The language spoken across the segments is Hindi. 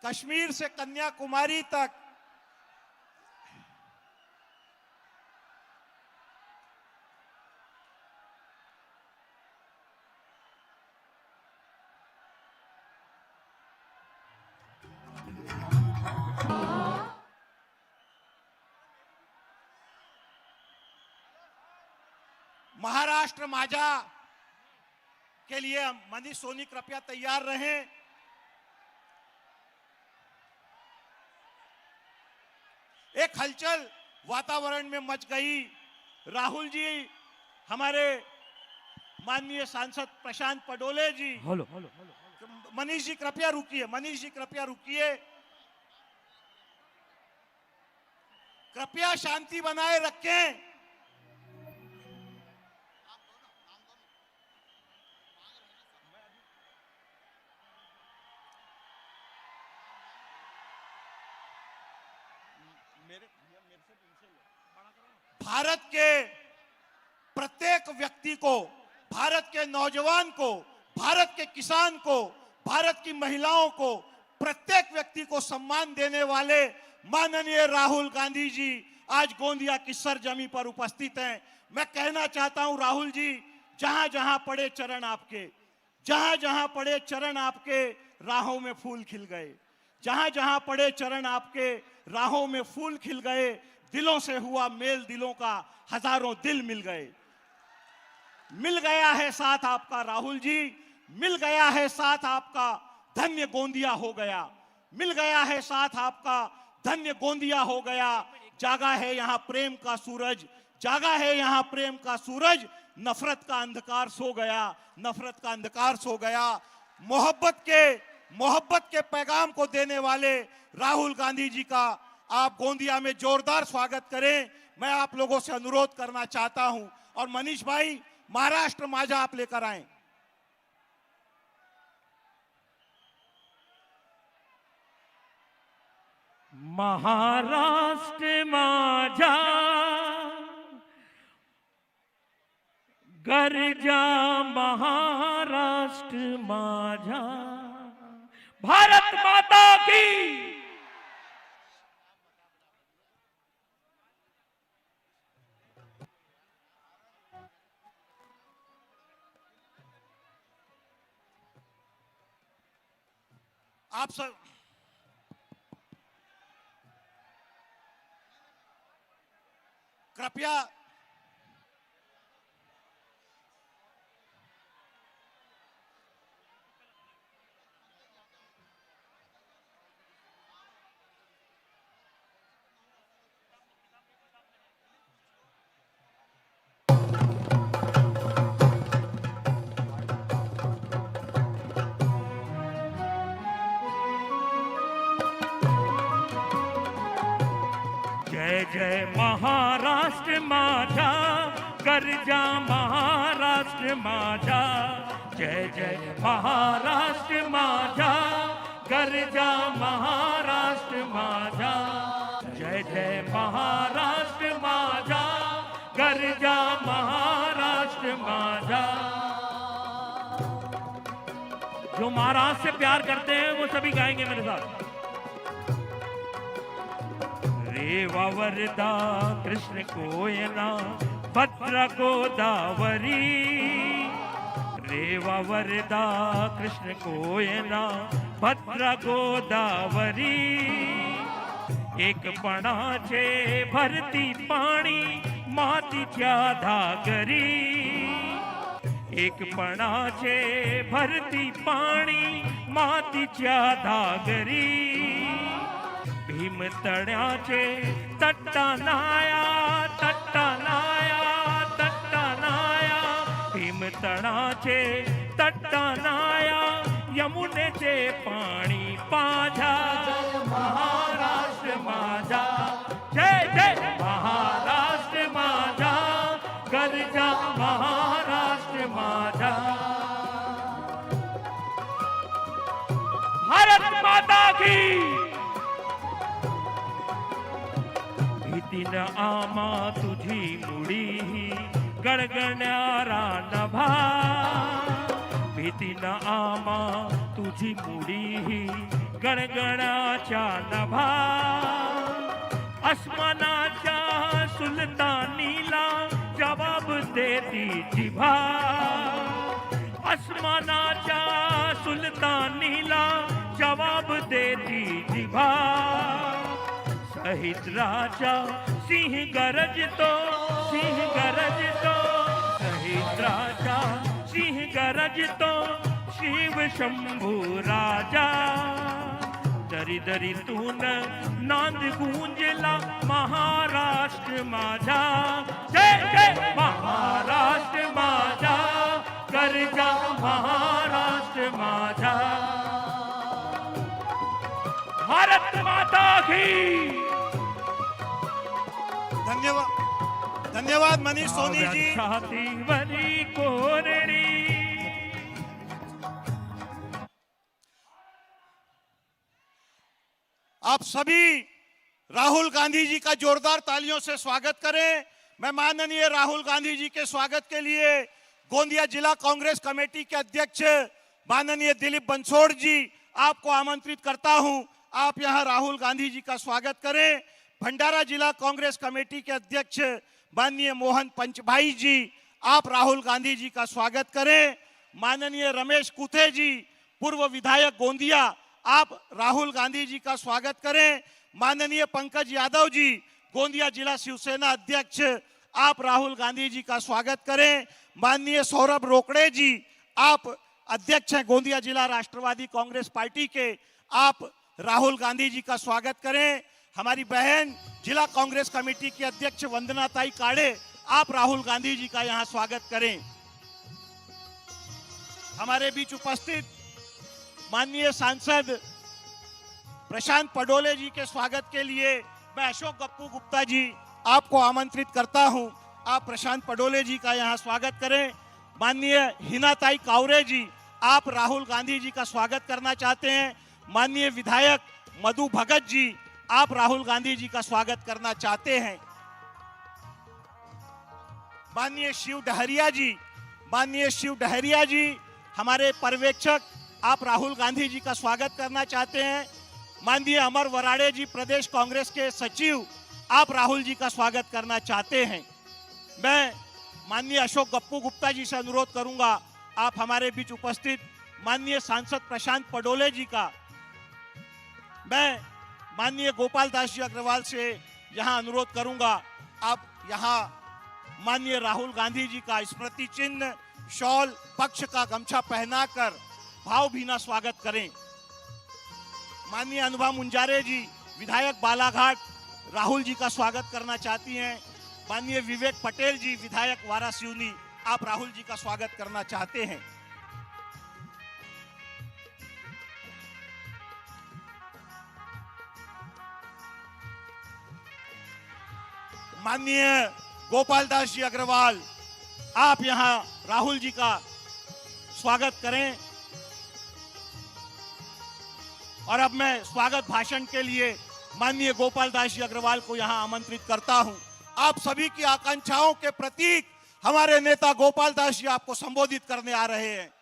कश्मीर से कन्याकुमारी तक महाराष्ट्र माझा के लिए मनीष सोनी कृपया तैयार रहें। एक हलचल वातावरण में मच गई। राहुल जी, हमारे माननीय सांसद प्रशांत पडोले जी, हेलो, मनीष जी कृपया रुकिए, मनीष जी कृपया रुकिए, कृपया शांति बनाए रखें। भारत के प्रत्येक व्यक्ति को, भारत के नौजवान को, भारत के किसान को, भारत की महिलाओं को, प्रत्येक व्यक्ति को सम्मान देने वाले माननीय राहुल गांधी जी आज गोंदिया की सरजमी पर उपस्थित हैं। मैं कहना चाहता हूं राहुल जी, जहां जहां पड़े चरण आपके, जहां जहां पड़े चरण आपके, राहों में फूल खिल गए। जहां जहां पड़े चरण आपके, राहों में फूल खिल गए। दिलों से हुआ मेल, दिलों का हजारों दिल मिल गए। मिल गया है साथ आपका राहुल जी, मिल गया है साथ आपका, धन्य गोंदिया हो गया। मिल गया है साथ आपका, धन्य गोंदिया हो गया। जागा है यहाँ प्रेम का सूरज, जागा है यहाँ प्रेम का सूरज। नफरत का अंधकार सो गया, नफरत का अंधकार सो गया। मोहब्बत के पैगाम को देने वाले राहुल गांधी जी का आप गोंदिया में जोरदार स्वागत करें, मैं आप लोगों से अनुरोध करना चाहता हूं। और मनीष भाई, महाराष्ट्र माझा आप लेकर आए। महाराष्ट्र माझा गर्जा, महाराष्ट्र माझा, भारत माता की। आप सब कृपया जय जय महाराष्ट्र माझा गर्जा, महाराष्ट्र माझा। जय जय महाराष्ट्र माझा गर्जा, महाराष्ट्र माझा। जय जय महाराष्ट्र माझा गर्जा, महाराष्ट्र माझा। जो महाराष्ट्र से प्यार करते हैं वो सभी गाएंगे मेरे साथ। रेवा वरदा कृष्ण कोयना भद्र गोदावरी, रेवा वरदा कृष्ण कोयना भद्र गोदावरी। एक पणाचे भरती पाणी मातीच्या धागरी, एक पणाचे भरती पाणी मातीच्या धागरी। भीमतळ्याचे तट्टानाया, तट्टानाया, तट्टानाया। भीमतळाचे तट्टानाया, यमुनेचे पाणी पाझा। महाराष्ट्र माझा, जय जय महाराष्ट्र माझा गर्जा, महाराष्ट्र माझा। भारत माता की। भीतीन आमा तुझी मुडी गणगण्यारा नभा, भीतीन आमा तुझी मुडी ही गणगणाच्या नभा आसमानाच्या सुलतानीला जवाब देती जिभा आसमानाच्या सुलतानीला जवाब देती जिभा सहित राजा सिंह गरजतो सहित राजा सिंह गरजतो शिव शंभू राजा दरी दरीतून नांद गुंजला महाराष्ट्र माझा जय जय महाराष्ट्र माझा गर्जा महाराष्ट्र माझा भारत माता की धन्यवाद धन्यवाद मनीष सोनी जी। छातीवरी कोरडी आप सभी राहुल गांधी जी का जोरदार तालियों से स्वागत करें। मैं माननीय राहुल गांधी जी के स्वागत के लिए गोंदिया जिला कांग्रेस कमेटी के अध्यक्ष माननीय दिलीप बंसोड़ जी आपको आमंत्रित करता हूं। आप यहां राहुल गांधी जी का स्वागत करें। भंडारा जिला कांग्रेस कमेटी के अध्यक्ष माननीय मोहन पंचभाई जी आप राहुल गांधी जी का स्वागत करें। माननीय रमेश कुथे जी पूर्व विधायक गोंदिया आप राहुल गांधी जी का स्वागत करें। माननीय पंकज यादव जी गोंदिया जिला शिवसेना अध्यक्ष आप राहुल गांधी जी का स्वागत करें। माननीय सौरभ रोकड़े जी आप अध्यक्ष हैं गोंदिया जिला राष्ट्रवादी कांग्रेस पार्टी के आप राहुल गांधी जी का स्वागत करें। हमारी बहन जिला कांग्रेस कमेटी की अध्यक्ष वंदनाताई काड़े आप राहुल गांधी जी का यहां स्वागत करें। हमारे बीच उपस्थित माननीय सांसद प्रशांत पडोले जी के स्वागत के लिए मैं अशोक गप्पू गुप्ता जी आपको आमंत्रित करता हूं। आप प्रशांत पडोले जी का यहां स्वागत करें। माननीय हिनाताई कावरे जी आप राहुल गांधी जी का स्वागत करना चाहते हैं। माननीय विधायक मधु भगत जी आप राहुल गांधी जी का स्वागत करना चाहते हैं। माननीय शिव डहरिया जी हमारे पर्यवेक्षक आप राहुल गांधी जी का स्वागत करना चाहते हैं। माननीय अमर वराड़े जी प्रदेश कांग्रेस के सचिव आप राहुल जी का स्वागत करना चाहते हैं। मैं माननीय अशोक गप्पू गुप्ता जी से अनुरोध करूंगा आप हमारे बीच उपस्थित माननीय सांसद प्रशांत पडोले जी का मैं माननीय गोपाल दास जी अग्रवाल से यहां अनुरोध करूंगा आप यहां माननीय राहुल गांधी जी का स्मृति चिन्ह शॉल पक्ष का गमछा पहनाकर भावभीना स्वागत करें। माननीय अनुभा मुंजारे जी विधायक बालाघाट राहुल जी का स्वागत करना चाहती हैं। माननीय विवेक पटेल जी विधायक वारासिवनी आप राहुल जी का स्वागत करना चाहते हैं। माननीय गोपाल दास जी अग्रवाल आप यहां राहुल जी का स्वागत करें। और अब मैं स्वागत भाषण के लिए माननीय गोपाल दास जी अग्रवाल को यहां आमंत्रित करता हूं। आप सभी की आकांक्षाओं के प्रतीक हमारे नेता गोपाल दास जी आपको संबोधित करने आ रहे हैं।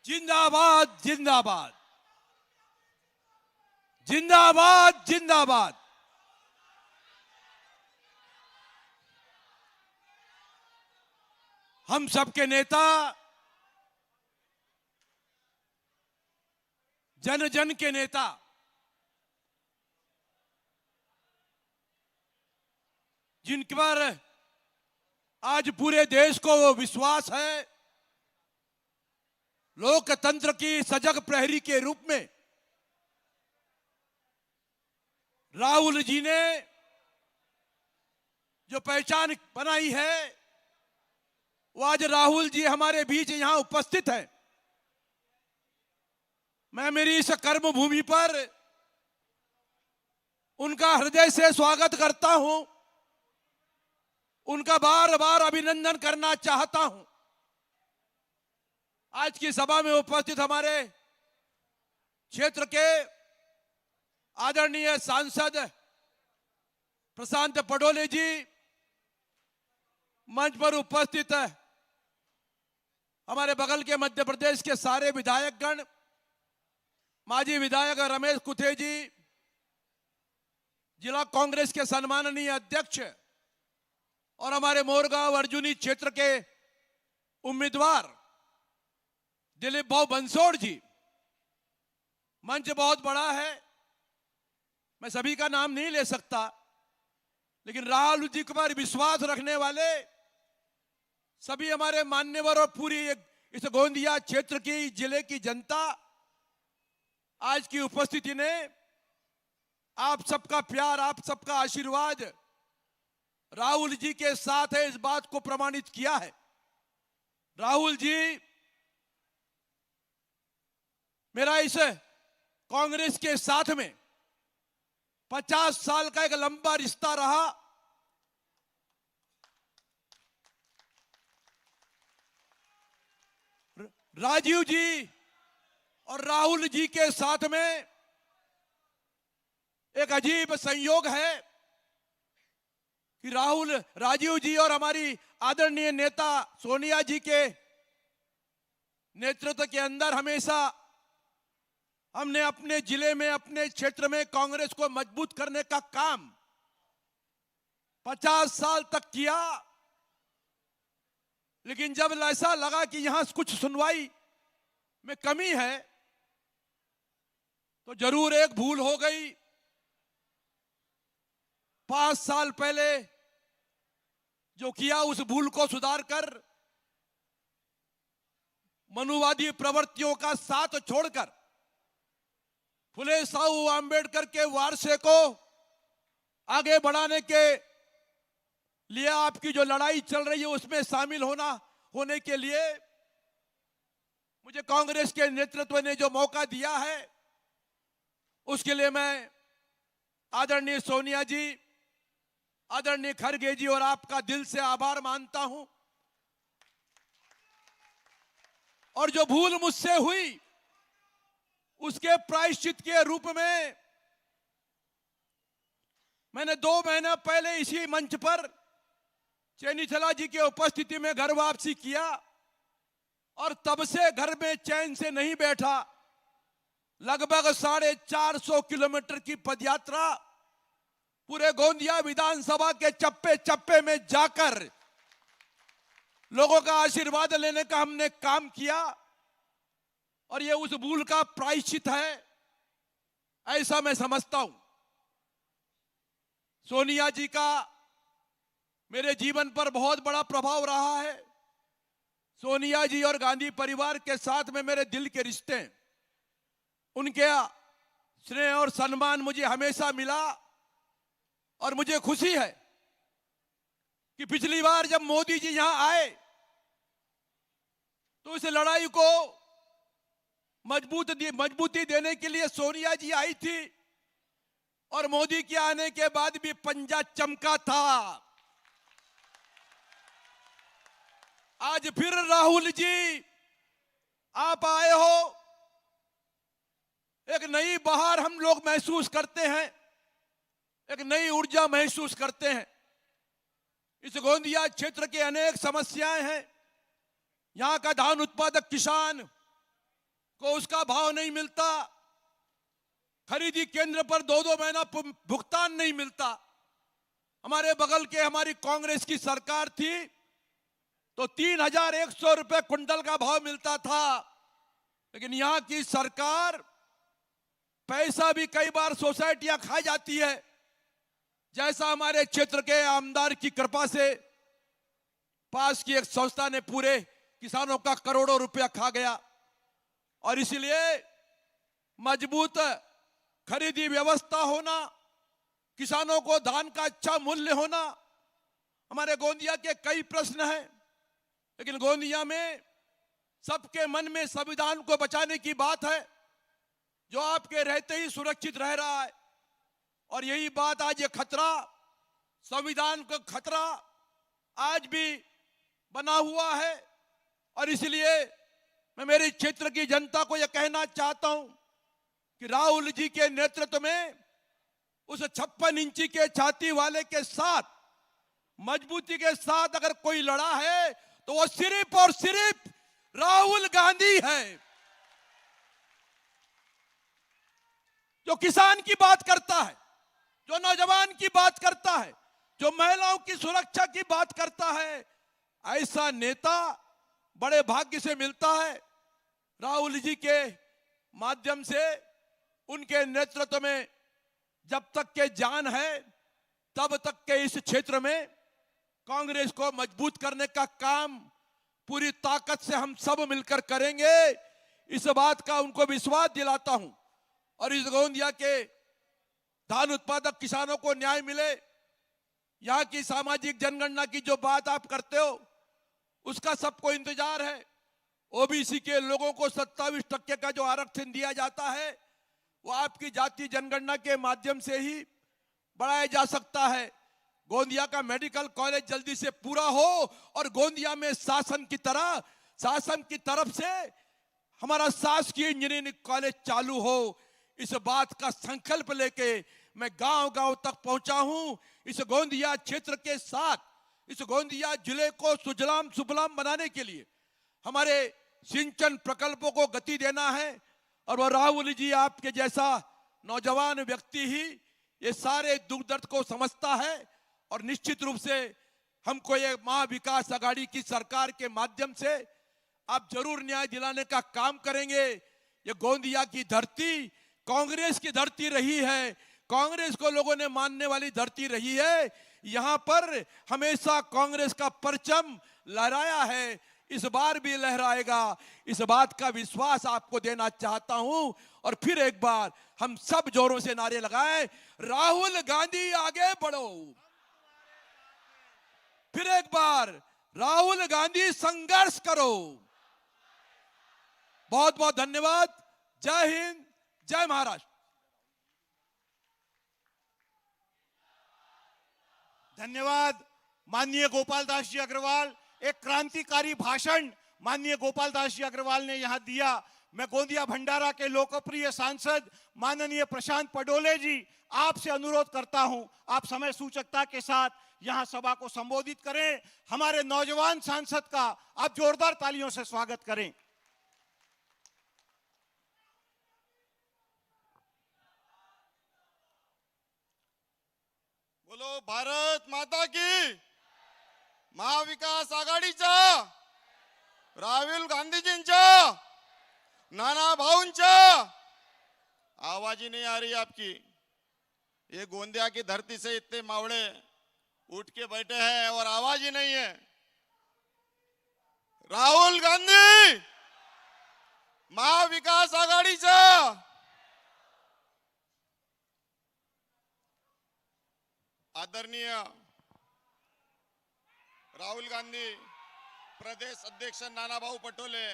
जिंदाबाद जिंदाबाद जिंदाबाद जिंदाबाद। हम सबके नेता जन जन के नेता जिन पर आज पूरे देश को वो विश्वास है, लोकतंत्र की सजग प्रहरी के रूप में राहुल जी ने जो पहचान बनाई है, वो आज राहुल जी हमारे बीच यहां उपस्थित है। मैं मेरी इस कर्म भूमि पर उनका हृदय से स्वागत करता हूं, उनका बार बार अभिनंदन करना चाहता हूं। आज की सभा में उपस्थित हमारे क्षेत्र के आदरणीय सांसद प्रशांत पडोले जी, मंच पर उपस्थित हमारे बगल के मध्य प्रदेश के सारे विधायकगण, माजी विधायक रमेश कुथे जी, जिला कांग्रेस के सम्माननीय अध्यक्ष और हमारे मोरगांव अर्जुनी क्षेत्र के उम्मीदवार दिलीप भाऊ बंसोड़ जी। मंच बहुत बड़ा है, मैं सभी का नाम नहीं ले सकता, लेकिन राहुल जी पर विश्वास रखने वाले सभी हमारे मान्यवर और पूरी इस गोंदिया क्षेत्र की जिले की जनता आज की उपस्थिति ने आप सबका प्यार, आप सबका आशीर्वाद राहुल जी के साथ है, इस बात को प्रमाणित किया है। राहुल जी मेरा इस कांग्रेस के साथ में 50 साल का एक लंबा रिश्ता रहा। राजीव जी और राहुल जी के साथ में एक अजीब संयोग है कि राजीव जी और हमारी आदरणीय नेता सोनिया जी के नेतृत्व के अंदर हमेशा हमने अपने जिले में, अपने क्षेत्र में कांग्रेस को मजबूत करने का काम 50 साल तक किया। लेकिन जब ऐसा लगा कि यहां कुछ सुनवाई में कमी है, तो जरूर एक भूल हो गई। 5 साल पहले जो किया, उस भूल को सुधार कर मनुवादी प्रवृत्तियों का साथ छोड़कर फुले साहू आंबेडकर के वारसे को आगे बढ़ाने के लिए आपकी जो लड़ाई चल रही है उसमें शामिल होने के लिए मुझे कांग्रेस के नेतृत्व ने जो मौका दिया है, उसके लिए मैं आदरणीय सोनिया जी, आदरणीय खड़गे जी और आपका दिल से आभार मानता हूं। और जो भूल मुझसे हुई उसके प्रायश्चित के रूप में मैंने 2 महीना पहले इसी मंच पर चेनीथला जी की उपस्थिति में घर वापसी किया और तब से घर में चैन से नहीं बैठा। लगभग 450 किलोमीटर की पदयात्रा पूरे गोंदिया विधानसभा के चप्पे चप्पे में जाकर लोगों का आशीर्वाद लेने का हमने काम किया और ये उस भूल का प्रायश्चित है, ऐसा मैं समझता हूं। सोनिया जी का मेरे जीवन पर बहुत बड़ा प्रभाव रहा है। सोनिया जी और गांधी परिवार के साथ में मेरे दिल के रिश्ते, उनके स्नेह और सम्मान मुझे हमेशा मिला। और मुझे खुशी है कि पिछली बार जब मोदी जी यहां आए तो इस लड़ाई को मजबूती देने के लिए सोनिया जी आई थी और मोदी के आने के बाद भी पंजा चमका था। आज फिर राहुल जी आप आए हो, एक नई बहार हम लोग महसूस करते हैं, एक नई ऊर्जा महसूस करते हैं। इस गोंदिया क्षेत्र के अनेक समस्याएं हैं। यहां का धान उत्पादक किसान को उसका भाव नहीं मिलता, खरीदी केंद्र पर 2-2 महीना भुगतान नहीं मिलता। हमारे बगल के हमारी कांग्रेस की सरकार थी तो 3100 रुपए क्विंटल का भाव मिलता था, लेकिन यहां की सरकार पैसा भी कई बार सोसाइटियां खा जाती है, जैसा हमारे क्षेत्र के आमदार की कृपा से पास की एक संस्था ने पूरे किसानों का करोड़ों रुपया खा गया। और इसलिए मजबूत खरीदी व्यवस्था होना, किसानों को धान का अच्छा मूल्य होना, हमारे गोंदिया के कई प्रश्न हैं, लेकिन गोंदिया में सबके मन में संविधान को बचाने की बात है, जो आपके रहते ही सुरक्षित रह रहा है। और यही बात आज ये खतरा, संविधान का खतरा आज भी बना हुआ है। और इसलिए मैं मेरे क्षेत्र की जनता को यह कहना चाहता हूं कि राहुल जी के नेतृत्व में उस 56 इंची के छाती वाले के साथ मजबूती के साथ अगर कोई लड़ा है तो वो सिर्फ और सिर्फ राहुल गांधी है, जो किसान की बात करता है, जो नौजवान की बात करता है, जो महिलाओं की सुरक्षा की बात करता है। ऐसा नेता बड़े भाग्य से मिलता है। राहुल जी के माध्यम से, उनके नेतृत्व में जब तक के जान है तब तक के इस क्षेत्र में कांग्रेस को मजबूत करने का काम पूरी ताकत से हम सब मिलकर करेंगे। इस बात का उनको विश्वास दिलाता हूं। और इस गोंदिया के धान उत्पादक किसानों को न्याय मिले, यहां की सामाजिक जनगणना की जो बात आप करते हो उसका सबको इंतजार है। ओबीसी के लोगों को 27% का जो आरक्षण दिया जाता है वो आपकी जाति जनगणना के माध्यम से ही बढ़ाया जा सकता है। गोंदिया का मेडिकल कॉलेज जल्दी से पूरा हो और गोंदिया में शासन की तरफ से हमारा शासकीय इंजीनियरिंग कॉलेज चालू हो। इस बात का संकल्प लेके मैं गांव-गांव तक पहुंचा हूं। इस गोंदिया क्षेत्र के साथ, इस गोंदिया जिले को सुजलाम सुफलाम बनाने के लिए हमारे सिंचन प्रकल्पों को गति देना है। और वो राहुल जी आपके जैसा नौजवान व्यक्ति ही ये सारे दुख दर्द को समझता है। और निश्चित रूप से हमको ये महाविकास आघाड़ी की सरकार के माध्यम से आप जरूर न्याय दिलाने का काम करेंगे। ये गोंदिया की धरती कांग्रेस की धरती रही है, कांग्रेस को लोगों ने मानने वाली धरती रही है। यहां पर हमेशा कांग्रेस का परचम लहराया है, इस बार भी लहराएगा। इस बात का विश्वास आपको देना चाहता हूं। और फिर एक बार हम सब जोरों से नारे लगाएं, राहुल गांधी आगे बढ़ो। फिर एक बार राहुल गांधी संघर्ष करो। बहुत बहुत धन्यवाद। जय हिंद, जय महाराष्ट्र। धन्यवाद माननीय गोपाल दास जी अग्रवाल। एक क्रांतिकारी भाषण माननीय गोपाल दास जी अग्रवाल ने यहां दिया। मैं गोंदिया भंडारा के लोकप्रिय सांसद माननीय प्रशांत पडोले जी आपसे अनुरोध करता हूं, आप समय सूचकता के साथ यहां सभा को संबोधित करें। हमारे नौजवान सांसद का आप जोरदार तालियों से स्वागत करें। बोलो भारत माता की। महाविकास आघाडीचा, राहुल गांधीजींचा, नाना भाऊंचा। आवाज ही नहीं आ रही आपकी। ये गोंदिया की धरती से इतने मावड़े उठ के बैठे हैं और आवाज ही नहीं है। राहुल गांधी, महाविकास आघाडीचा। आदरणीय राहुल गांधी प्रदेश अध्यक्ष नाना भाऊ पटोले,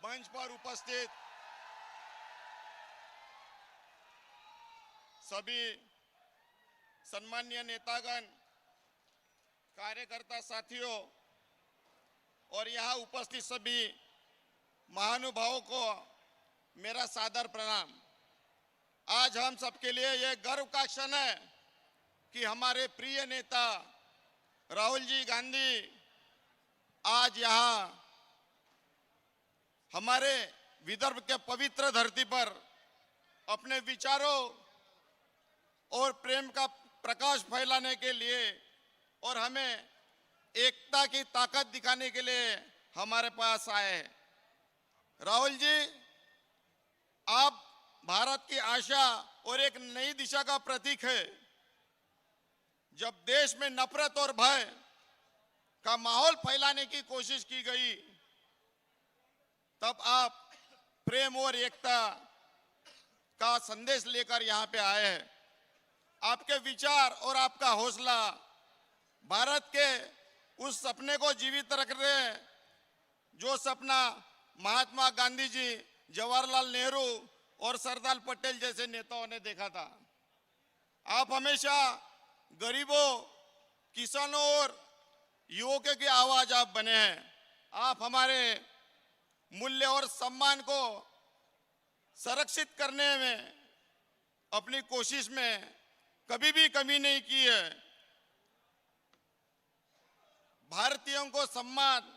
मंच पर उपस्थित सभी सम्मानीय नेतागण, कार्यकर्ता साथियों और यहाँ उपस्थित सभी महानुभावों को मेरा सादर प्रणाम। आज हम सबके लिए यह गर्व का क्षण है कि हमारे प्रिय नेता राहुल जी गांधी आज यहाँ हमारे विदर्भ के पवित्र धरती पर अपने विचारों और प्रेम का प्रकाश फैलाने के लिए और हमें एकता की ताकत दिखाने के लिए हमारे पास आए हैं। राहुल जी, आप भारत की आशा और एक नई दिशा का प्रतीक है। जब देश में नफरत और भय का माहौल फैलाने की कोशिश की गई, तब आप प्रेम और एकता का संदेश लेकर यहां पे आए हैं। आपके विचार और आपका हौसला भारत के उस सपने को जीवित रख रहे हैं जो सपना महात्मा गांधी जी, जवाहरलाल नेहरू और सरदार पटेल जैसे नेताओं ने देखा था। आप हमेशा गरीबों, किसानों और युवकों की आवाज आप बने हैं। आप हमारे मूल्य और सम्मान को संरक्षित करने में अपनी कोशिश में कभी भी कमी नहीं की है। भारतीयों को सम्मान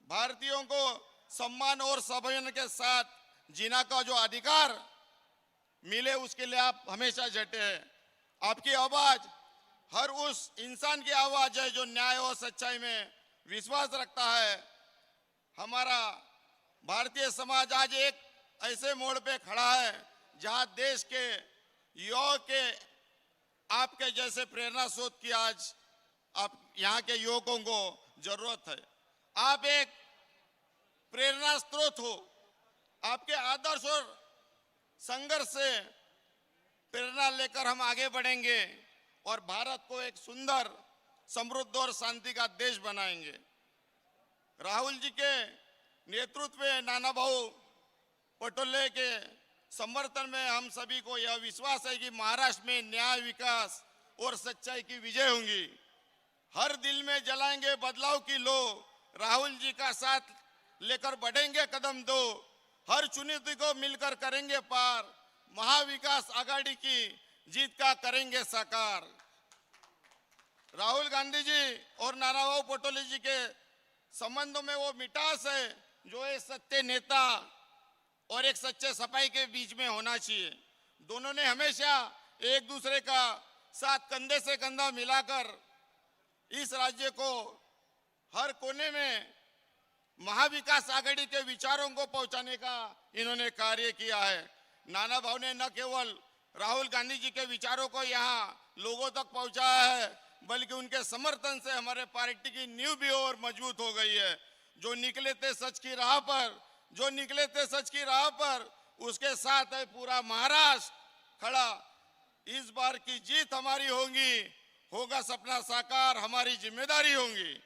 भारतीयों को सम्मान और सम्मान के साथ जीना का जो अधिकार मिले, उसके लिए आप हमेशा डटे हैं। आपकी आवाज हर उस इंसान की आवाज है जो न्याय और सच्चाई में विश्वास रखता है। हमारा भारतीय समाज आज एक ऐसे मोड़ पे खड़ा है जहां देश के युवाओं के आपके जैसे प्रेरणा स्रोत की आज आप यहाँ के युवकों को जरूरत है। आप एक प्रेरणा स्रोत हो। आपके आदर्श और संघर्ष से प्रेरणा लेकर हम आगे बढ़ेंगे और भारत को एक सुंदर, समृद्ध और शांति का देश बनाएंगे। राहुल जी के नेतृत्व में नाना भाऊ पटोले के समर्थन में हम सभी को यह विश्वास है कि महाराष्ट्र में न्याय, विकास और सच्चाई की विजय होंगी। हर दिल में जलाएंगे बदलाव की लो, राहुल जी का साथ लेकर बढ़ेंगे कदम दो, हर चुनौती को मिलकर करेंगे पार, महाविकास आघाड़ी की जीत का करेंगे साकार। राहुल गांधी जी और नानाभाऊ पटोले जी के संबंधों में वो मिठास है जो एक सच्चे नेता और एक सच्चे सफाई के बीच में होना चाहिए। दोनों ने हमेशा एक दूसरे का साथ कंधे से कंधा मिलाकर इस राज्य को हर कोने में महाविकास आघाड़ी के विचारों को पहुंचाने का इन्होंने कार्य किया है। नाना भाव ने न केवल राहुल गांधी जी के विचारों को यहाँ लोगों तक पहुंचाया है, बल्कि उनके समर्थन से हमारे पार्टी की नींव भी और मजबूत हो गई है। जो निकले थे सच की राह पर, उसके साथ है पूरा महाराष्ट्र खड़ा। इस बार की जीत हमारी होगा सपना साकार, हमारी जिम्मेदारी होगी।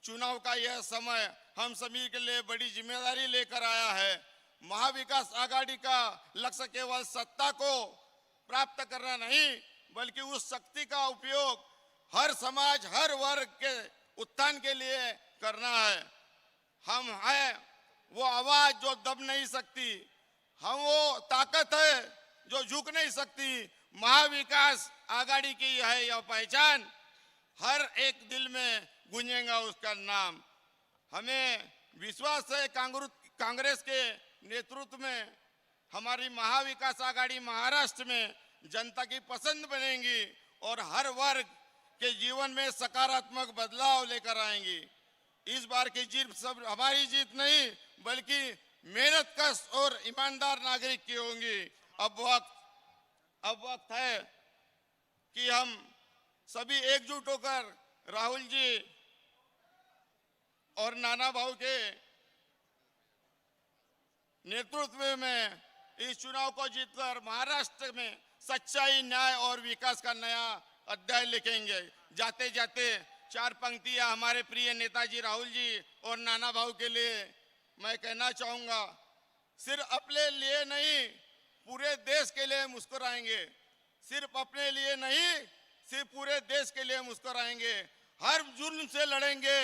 चुनाव का यह समय हम सभी के लिए बड़ी जिम्मेदारी लेकर आया है। महाविकास आघाड़ी का लक्ष्य केवल सत्ता को प्राप्त करना नहीं, बल्कि उस शक्ति का उपयोग हर समाज, हर वर्ग के उत्थान के लिए करना है। हम हैं वो आवाज जो दब नहीं सकती, हम वो ताकत है जो झुक नहीं सकती। महाविकास आघाड़ी की है यह पहचान, हर एक दिल में गूंजेगा उसका नाम। हमें विश्वास है कांग्रेस के नेतृत्व में हमारी महाविकास आघाड़ी महाराष्ट्र में जनता की पसंद बनेगी और हर वर्ग के जीवन में सकारात्मक बदलाव लेकर आएंगी। इस बार की जीत सब हमारी जीत नहीं, बल्कि मेहनत कश और ईमानदार नागरिक की होंगी। अब वक्त है कि हम सभी एकजुट होकर राहुल जी और नाना भाऊ के नेतृत्व में इस चुनाव को जीतकर महाराष्ट्र में सच्चाई, न्याय और विकास का नया अध्याय लिखेंगे। जाते जाते चार पंक्तियां हमारे प्रिय नेताजी राहुल जी और नाना भाऊ के लिए मैं कहना चाहूंगा। सिर्फ अपने लिए नहीं, पूरे देश के लिए मुस्कुराएंगे। सिर्फ अपने लिए नहीं, सिर्फ पूरे देश के लिए मुस्कुराएंगे। हर जुल्म से लड़ेंगे,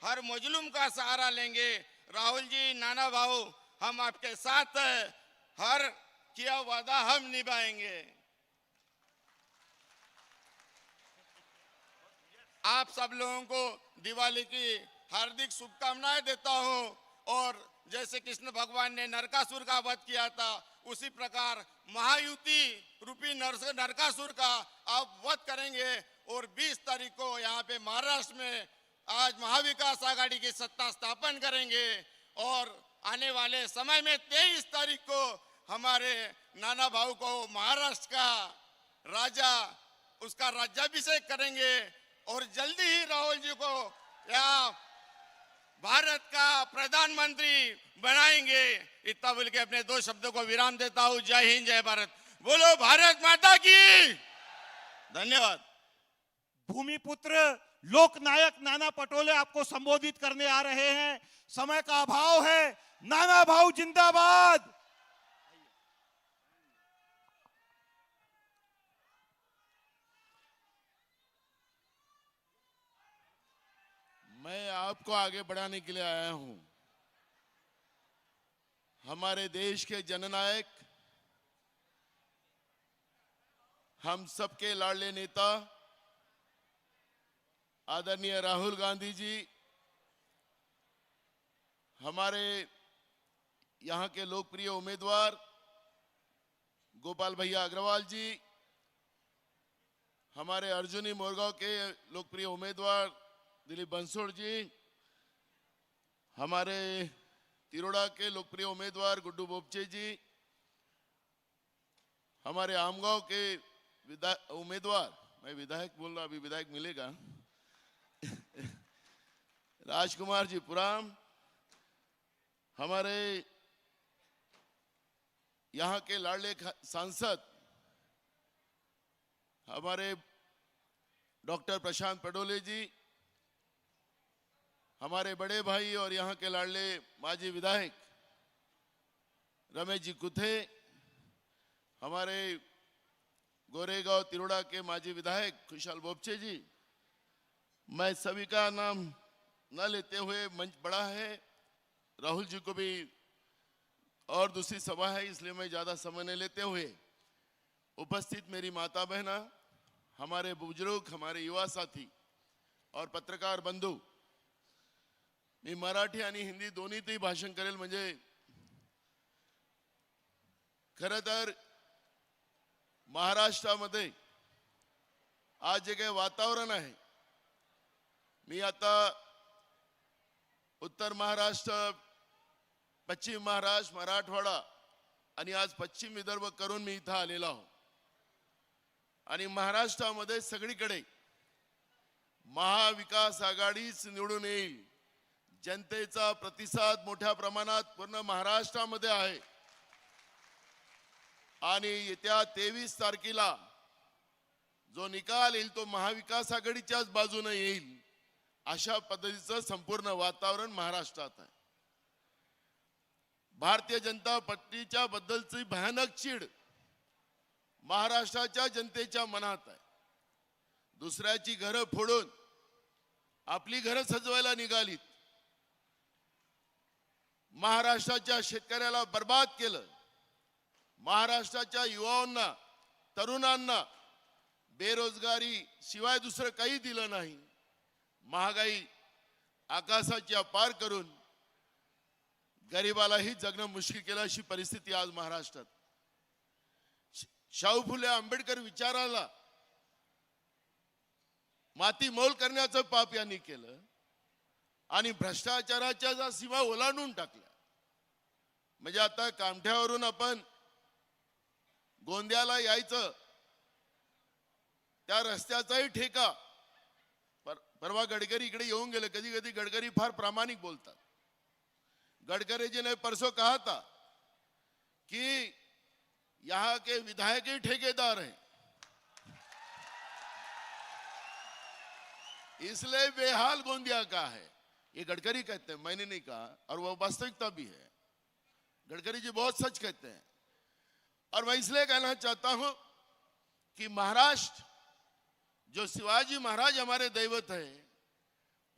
हर मजलूम का सहारा लेंगे। राहुल जी, नाना भाऊ, हम आपके साथ हैं। हर किया वादा हम निभाएंगे। आप सब लोगों को दिवाली की हार्दिक शुभकामनाएं देता हूं। और जैसे कृष्ण भगवान ने नरकासुर का वध किया था, उसी प्रकार महायुति रूपी नरकासुर का आप वध करेंगे। और 20 तारीख को यहाँ पे महाराष्ट्र में आज महाविकास आघाड़ी की सत्ता स्थापन करेंगे। और आने वाले समय में 23 तारीख को हमारे नाना भाऊ को महाराष्ट्र का राजा, उसका राज्याभिषेक करेंगे। और जल्दी ही राहुल जी को यहाँ भारत का प्रधानमंत्री बनाएंगे। इतना बोल के अपने 2 शब्दों को विराम देता हूँ। जय हिंद, जय भारत। बोलो भारत माता की। धन्यवाद। भूमिपुत्र लोकनायक नाना पटोले आपको संबोधित करने आ रहे हैं। समय का अभाव है। नाना भाऊ जिंदाबाद। मैं आपको आगे बढ़ाने के लिए आया हूं। हमारे देश के जननायक, हम सबके लाडले नेता आदरणीय राहुल गांधी जी हमारे यहाँ के लोकप्रिय उम्मीदवार गोपाल भैया अग्रवाल जी, हमारे अर्जुनी मोरगांव के लोकप्रिय उम्मीदवार दिलीप बंसोड़ जी, हमारे तिरोड़ा के लोकप्रिय उम्मीदवार गुड्डू बोपचे जी, हमारे आमगांव के उम्मीदवार, मैं विधायक बोल रहा, अभी विधायक मिलेगा, राजकुमार जी पुराम, हमारे यहाँ के लाडले सांसद हमारे डॉक्टर प्रशांत पडोले जी, हमारे बड़े भाई और यहाँ के लाडले माजी विधायक रमेश जी कुथे, हमारे गोरेगांव तिरोड़ा के माजी विधायक खुशहाल बोपचे जी, मैं सभी का नाम न लेते हुए, मंच बड़ा है, राहुल जी को भी और दूसरी सभा है इसलिए मैं ज्यादा समय नहीं लेते हुए, उपस्थित मेरी माता बहना, हमारे बुजुर्ग, हमारे युवा साथी और पत्रकार बंधू, मी मराठी आणि हिंदी दोन्हीतही भाषण करेल. म्हणजे खरं तर महाराष्ट्रामध्ये आज जे काही वातावरण आहे, मी आता उत्तर महाराष्ट्र, पश्चिम महाराष्ट्र, मराठवाडा आणि आज पश्चिम विदर्भ करून मी इथं आलेलो आहो. आणि महाराष्ट्रामध्ये सगळीकडे महाविकास आघाडीच निवडून येईल. जनतेचा प्रतिसाद मोठ्या प्रमाणात पूर्ण महाराष्ट्रामध्ये आहे. आणि येत्या 23 तारखेला जो निकाल येईल तो महाविकास आघाडीच्याच बाजूने येईल, अशा पद्धतीचं संपूर्ण वातावरण महाराष्ट्रात आहे. भारतीय जनता पार्टीच्या बद्दलची भयानक चीड महाराष्ट्राच्या जनतेच्या मनात आहे. दुसऱ्याची घरं फोडून आपली घरं सजवायला निघालीत. महाराष्ट्राच्या शेतकऱ्याला बर्बाद केलं. महाराष्ट्राच्या युवांना, तरुणांना बेरोजगारी शिवाय दुसरं काही दिलं नाही. महागाई आकाशाच्या पार करून गरिबालाही जगणं मुश्किल केलं, अशी परिस्थिती आज महाराष्ट्रात. शाहू फुले आंबेडकर विचाराला माती मोल करण्याचं पाप यांनी केलं आणि भ्रष्टाचाराच्या ज्या सीमा ओलांडून टाकल्या. म्हणजे आता कामठ्यावरून आपण गोंदियाला यायचं, त्या रस्त्याचाही ठेका, परवा गडकरी इकडे येऊन गेले. कधी कधी गडकरी फार प्रामाणिक बोलतात. गडकरी जी ने परसों कहा था कि यहाँ के विधायक ही ठेकेदार हैं, इसलिए बेहाल गोंदिया का है. ये गडकरी कहते हैं, मैंने नहीं कहा, और वो वास्तविकता भी है. गडकरी जी बहुत सच कहते हैं. और मैं इसलिए कहना चाहता हूं कि महाराष्ट्र, जो शिवाजी महाराज हमारे दैवत है,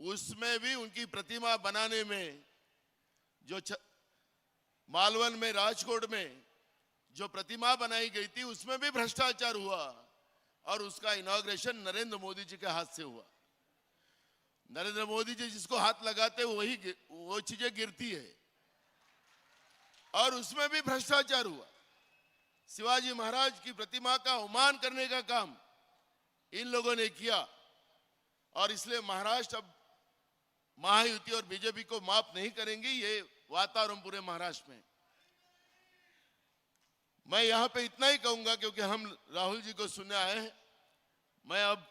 उसमें भी उनकी प्रतिमा बनाने में जो मालवन में, राजकोट में जो प्रतिमा बनाई गई थी, उसमें भी भ्रष्टाचार हुआ और उसका इनॉग्रेशन नरेंद्र मोदी जी के हाथ से हुआ. नरेंद्र मोदी जी जिसको हाथ लगाते वो चीजें गिरती है, और उसमें भी भ्रष्टाचार हुआ. शिवाजी महाराज की प्रतिमा का अवमान करने का काम इन लोगों ने किया. और इसलिए महाराष्ट्र अब महायुति और बीजेपी को माफ नहीं करेंगे. ये वातावरण पूरे महाराष्ट्र में. मैं यहां पे इतना ही कहूंगा क्योंकि हम राहुल जी को सुनने आए हैं. मैं अब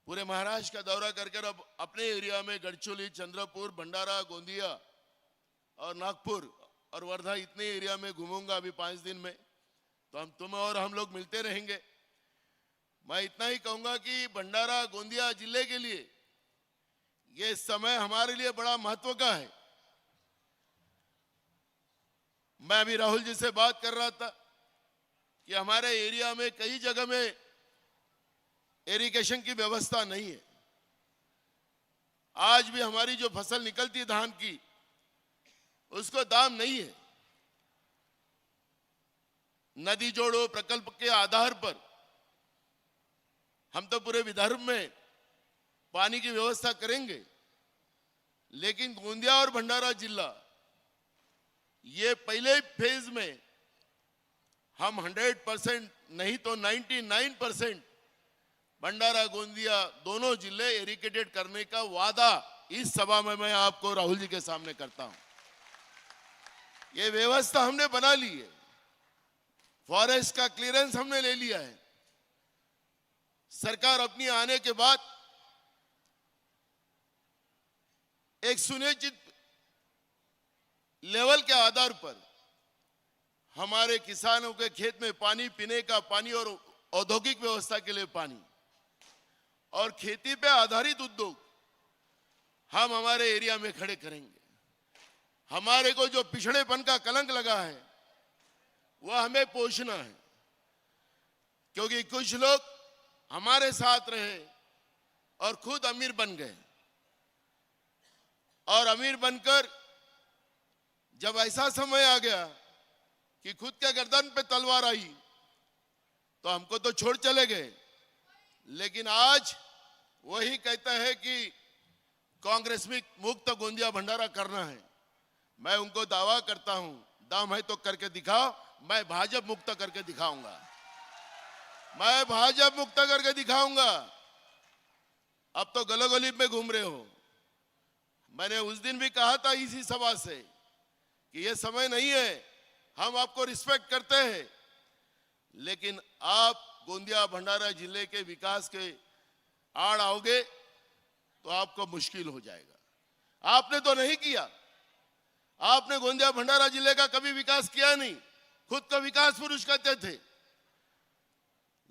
पूरे महाराष्ट्र का दौरा करके अब अपने एरिया में गढ़चिरोली, चंद्रपुर, भंडारा, गोंदिया और नागपुर और वर्धा, इतने एरिया में घूमूंगा अभी 5 दिन में. तो तुम और हम लोग मिलते रहेंगे. मैं इतना ही कहूंगा कि भंडारा, गोंदिया जिले के लिए ये समय हमारे लिए बड़ा महत्व का है. मैं अभी राहुल जी से बात कर रहा था कि हमारे एरिया में कई जगह में इरिगेशन की व्यवस्था नहीं है. आज भी हमारी जो फसल निकलती है धान की, उसको दाम नहीं है. नदी जोड़ो प्रकल्प के आधार पर हम तो पूरे विदर्भ में पानी की व्यवस्था करेंगे, लेकिन गोंदिया और भंडारा जिला ये पहले फेज में हम 100% नहीं तो 99% भंडारा गोंदिया दोनों जिले एरिकेटेड करने का वादा इस सभा में मैं आपको राहुल जी के सामने करता हूं। ये व्यवस्था हमने बना ली है, फॉरेस्ट का क्लियरेंस हमने ले लिया है। सरकार अपनी आने के बाद एक सुनिश्चित लेवल के आधार पर हमारे किसानों के खेत में पानी, पीने का पानी और औद्योगिक व्यवस्था के लिए पानी और खेती पे आधारित उद्योग हम हमारे एरिया में खड़े करेंगे। हमारे को जो पिछड़ेपन का कलंक लगा है वह हमें पोषना है, क्योंकि कुछ लोग हमारे साथ रहे और खुद अमीर बन गए और अमीर बनकर जब ऐसा समय आ गया कि खुद के गर्दन पे तलवार आई तो हमको तो छोड़ चले गए। लेकिन आज वही कहता है कि कांग्रेस में मुक्त गोंदिया भंडारा करना है। मैं उनको दावा करता हूं, दम है तो करके दिखाओ। मैं भाजपा मुक्त करके दिखाऊंगा, मैं भाजपा मुक्त करके दिखाऊंगा। अब तो गलोगली में घूम रहे हो। मैंने उस दिन भी कहा था इसी सभा से कि ये समय नहीं है, हम आपको रिस्पेक्ट करते हैं, लेकिन आप गोंदिया भंडारा जिले के विकास के आड़ आओगे तो आपको मुश्किल हो जाएगा। आपने तो नहीं किया, आपने गोंदिया भंडारा जिले का कभी विकास किया नहीं, खुद को विकास पुरुष कहते थे।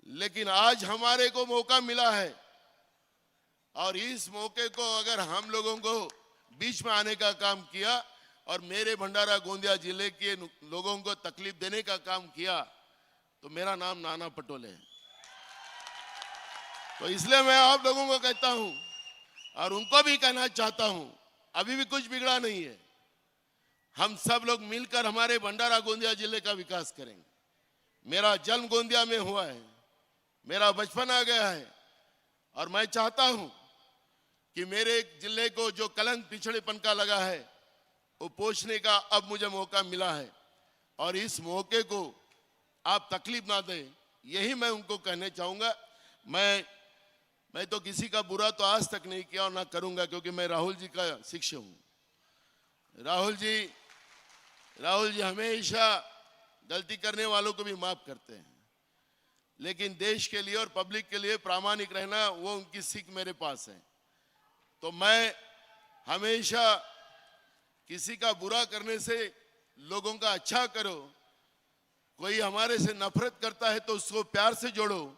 लेकिन आज हमारे को मौका मिला है और इस मौके को अगर हम लोगों को बीच में आने का काम किया और मेरे भंडारा गोंदिया जिले के लोगों को तकलीफ देने का काम किया तो मेरा नाम नाना पटोले है। तो इसलिए मैं आप लोगों को कहता हूं और उनको भी कहना चाहता हूं, अभी भी कुछ बिगड़ा नहीं है। हम सब लोग मिलकर हमारे भंडारा गोंदिया जिले का विकास करेंगे। मेरा जन्म गोंदिया में हुआ है, मेरा बचपन आ गया है और मैं चाहता हूं कि मेरे जिले को जो कलंक पिछड़ेपन का लगा है वो पोषने का अब मुझे मौका मिला है और इस मौके को आप तकलीफ ना दें, यही मैं उनको कहने चाहूंगा। मैं तो किसी का बुरा तो आज तक नहीं किया और ना करूंगा, क्योंकि मैं राहुल जी का शिष्य हूं। राहुल जी हमेशा गलती करने वालों को भी माफ करते हैं, लेकिन देश के लिए और पब्लिक के लिए प्रामाणिक रहना वो उनकी सीख मेरे पास है। तो मैं हमेशा किसी का बुरा करने से लोगों का अच्छा करो, कोई हमारे से नफरत करता है तो उसको प्यार से जोड़ो,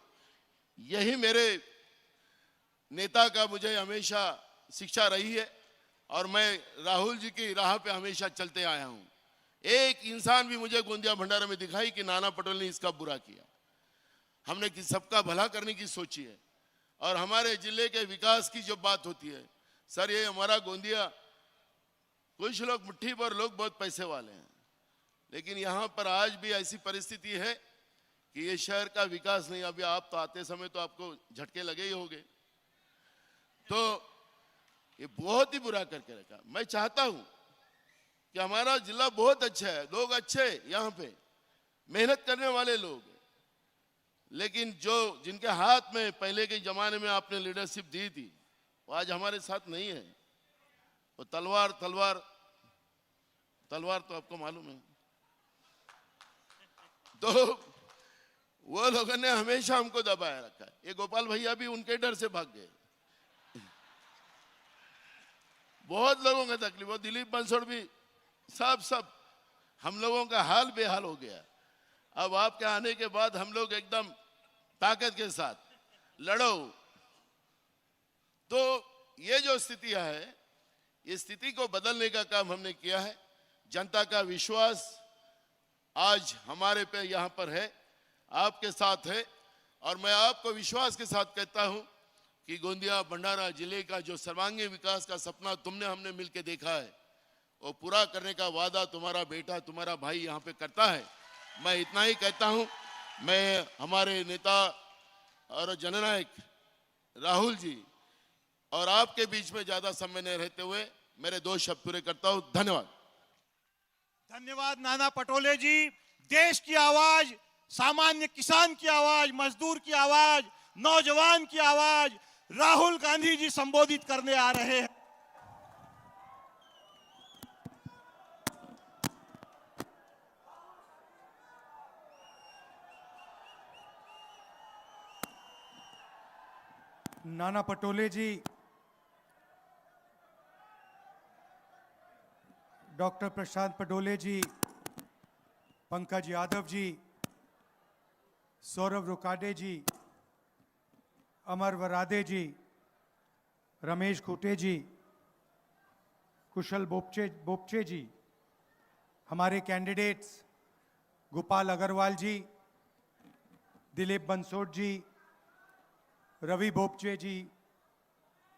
यही मेरे नेता का मुझे हमेशा शिक्षा रही है और मैं राहुल जी की राह पे हमेशा चलते आया हूं। एक इंसान भी मुझे गोंदिया भंडारा में दिखाई कि नाना पटोले ने इसका बुरा किया। हमने सबका भला करने की सोची है और हमारे जिले के विकास की जो बात होती है, सर ये हमारा गोंदिया, कुछ लोग मुट्ठी भर लोग बहुत पैसे वाले हैं, लेकिन यहाँ पर आज भी ऐसी परिस्थिति है कि ये शहर का विकास नहीं। अभी आप तो आते समय तो आपको झटके लगे ही होंगे, तो ये बहुत ही बुरा करके रखा। मैं चाहता हूं कि हमारा जिला बहुत अच्छा है, लोग अच्छे यहाँ पे मेहनत करने वाले लोग, लेकिन जो जिनके हाथ में पहले के जमाने में आपने लीडरशिप दी थी वो आज हमारे साथ नहीं है। वो तलवार तो आपको मालूम है। तो वो लोगों ने हमेशा हमको दबाया रखा है। ये गोपाल भैया भी उनके डर से भाग गए। बहुत लोगों का तकलीफ, वो दिलीप बंसोड़ भी सब हम लोगों का हाल बेहाल हो गया। अब आपके आने के बाद हम लोग एकदम ताकत के साथ लड़ो। तो ये जो स्थितियां है, इस स्थिति को बदलने का काम हमने किया है। जनता का विश्वास आज हमारे पे यहाँ पर है, आपके साथ है और मैं आपको विश्वास के साथ कहता हूं कि गोंदिया भंडारा जिले का जो सर्वांगीण विकास का सपना तुमने हमने मिलकर देखा है वो पूरा करने का वादा तुम्हारा बेटा, तुम्हारा भाई यहाँ पे करता है। मैं इतना ही कहता हूं। मैं हमारे नेता और जननायक राहुल जी और आपके बीच में ज्यादा समय नहीं रहते हुए मेरे 2 शब्द पूरे करता हूं। धन्यवाद। धन्यवाद नाना पटोले जी। देश की आवाज, सामान्य किसान की आवाज, मजदूर की आवाज, नौजवान की आवाज राहुल गांधी जी संबोधित करने आ रहे हैं। नाना पटोले जी, डॉक्टर प्रशांत पटोले जी, पंकज यादव जी, सौरभ रुकाडे जी, अमर वरादे जी, रमेश खूटे जी, कुशल बोपचे जी, हमारे कैंडिडेट्स गोपाल अग्रवाल जी, दिलीप बंसोड़ जी, रवि बोपचे जी,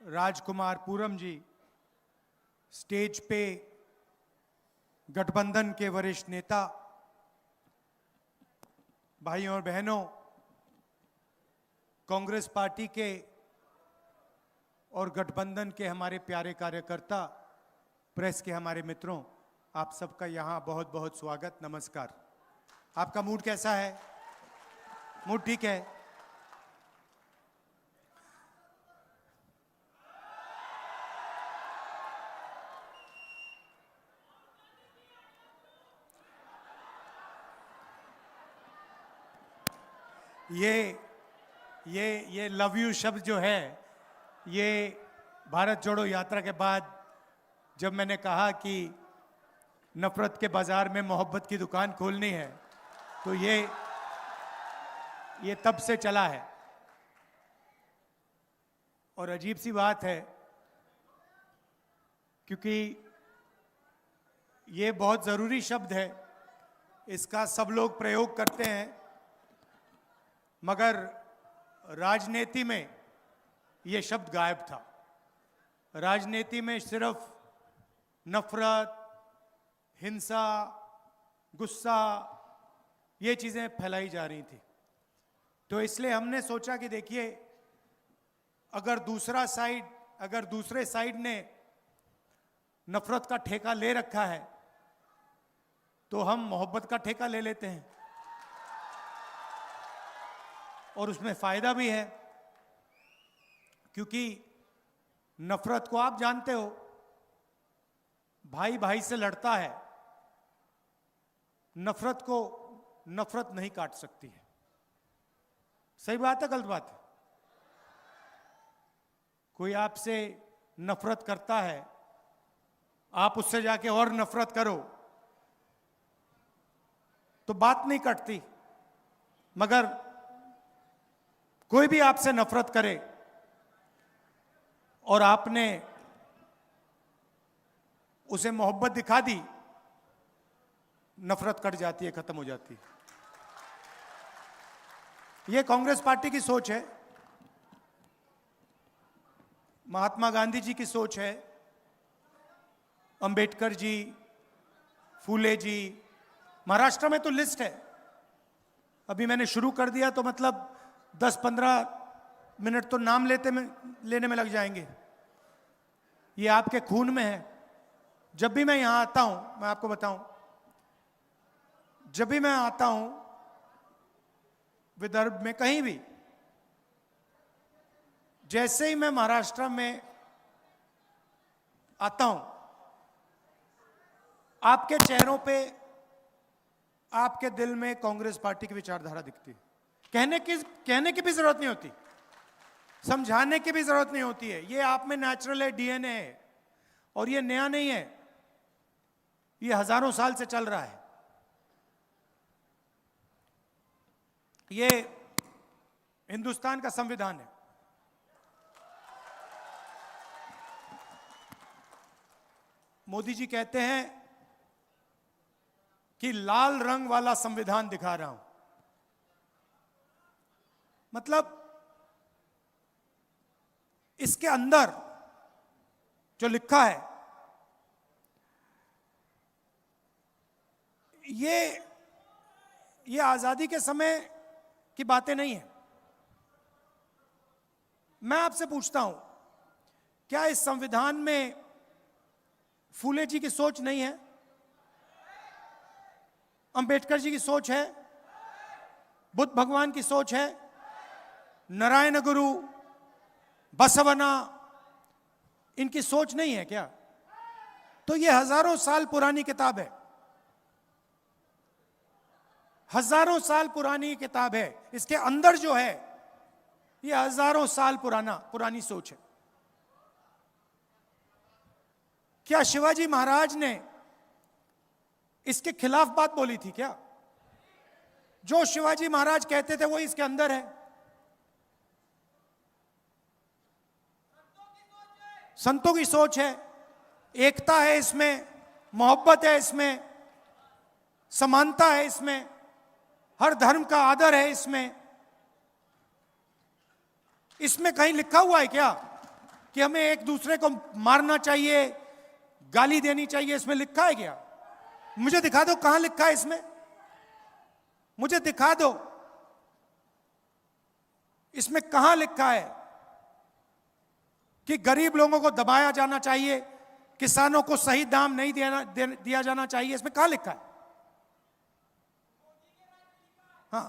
राजकुमार पूरम जी, स्टेज पे गठबंधन के वरिष्ठ नेता, भाइयों और बहनों, कांग्रेस पार्टी के और गठबंधन के हमारे प्यारे कार्यकर्ता, प्रेस के हमारे मित्रों, आप सबका यहां बहुत बहुत स्वागत, नमस्कार। आपका मूड कैसा है? मूड ठीक है? ये लव यू शब्द जो है, ये भारत जोड़ो यात्रा के बाद जब मैंने कहा कि नफरत के बाजार में मोहब्बत की दुकान खोलनी है, तो ये तब से चला है। और अजीब सी बात है, क्योंकि ये बहुत जरूरी शब्द है, इसका सब लोग प्रयोग करते हैं, मगर राजनीति में यह शब्द गायब था। राजनीति में सिर्फ नफरत, हिंसा, गुस्सा, ये चीजें फैलाई जा रही थी। तो इसलिए हमने सोचा कि देखिए, अगर दूसरे साइड ने नफरत का ठेका ले रखा है, तो हम मोहब्बत का ठेका ले लेते हैं, और उसमें फायदा भी है। क्योंकि नफरत को आप जानते हो, भाई भाई से लड़ता है, नफरत को नफरत नहीं काट सकती है। सही बात है, गलत बात है? कोई आपसे नफरत करता है, आप उससे जाके और नफरत करो तो बात नहीं कटती। मगर कोई भी आपसे नफरत करे और आपने उसे मोहब्बत दिखा दी, नफरत कट जाती है, खत्म हो जाती है। यह कांग्रेस पार्टी की सोच है, महात्मा गांधी जी की सोच है, अंबेडकर जी, फूले जी। महाराष्ट्र में तो लिस्ट है, अभी मैंने शुरू कर दिया तो मतलब 10-15 मिनट तो नाम लेने में लग जाएंगे। ये आपके खून में है। जब भी मैं यहां आता हूं, मैं आपको बताऊं, जब भी मैं आता हूं विदर्भ में कहीं भी, जैसे ही मैं महाराष्ट्र में आता हूं, आपके चेहरों पे, आपके दिल में कांग्रेस पार्टी की विचारधारा दिखती है। कहने की भी जरूरत नहीं होती, समझाने की भी जरूरत नहीं होती है। ये आप में नेचुरल है, डीएनए है, और ये नया नहीं है, ये हजारों साल से चल रहा है। ये हिंदुस्तान का संविधान है। मोदी जी कहते हैं कि लाल रंग वाला संविधान दिखा रहा हूं। मतलब इसके अंदर जो लिखा है, ये आजादी के समय की बातें नहीं है। मैं आपसे पूछता हूं, क्या इस संविधान में फूले जी की सोच नहीं है? अंबेडकर जी की सोच है? बुद्ध भगवान की सोच है? नारायण गुरु, बसवना, इनकी सोच नहीं है क्या? तो ये हजारों साल पुरानी किताब है, हजारों साल पुरानी किताब है। इसके अंदर जो है ये हजारों साल पुरानी सोच है। क्या शिवाजी महाराज ने इसके खिलाफ बात बोली थी क्या? जो शिवाजी महाराज कहते थे वो इसके अंदर है। संतों की सोच है, एकता है इसमें, मोहब्बत है इसमें, समानता है इसमें, हर धर्म का आदर है इसमें। इसमें कहीं लिखा हुआ है क्या कि हमें एक दूसरे को मारना चाहिए, गाली देनी चाहिए? इसमें लिखा है क्या? मुझे दिखा दो कहां लिखा है इसमें, मुझे दिखा दो इसमें कहां लिखा है कि गरीब लोगों को दबाया जाना चाहिए, किसानों को सही दाम नहीं दिया जाना चाहिए? इसमें कहां लिखा है? हाँ,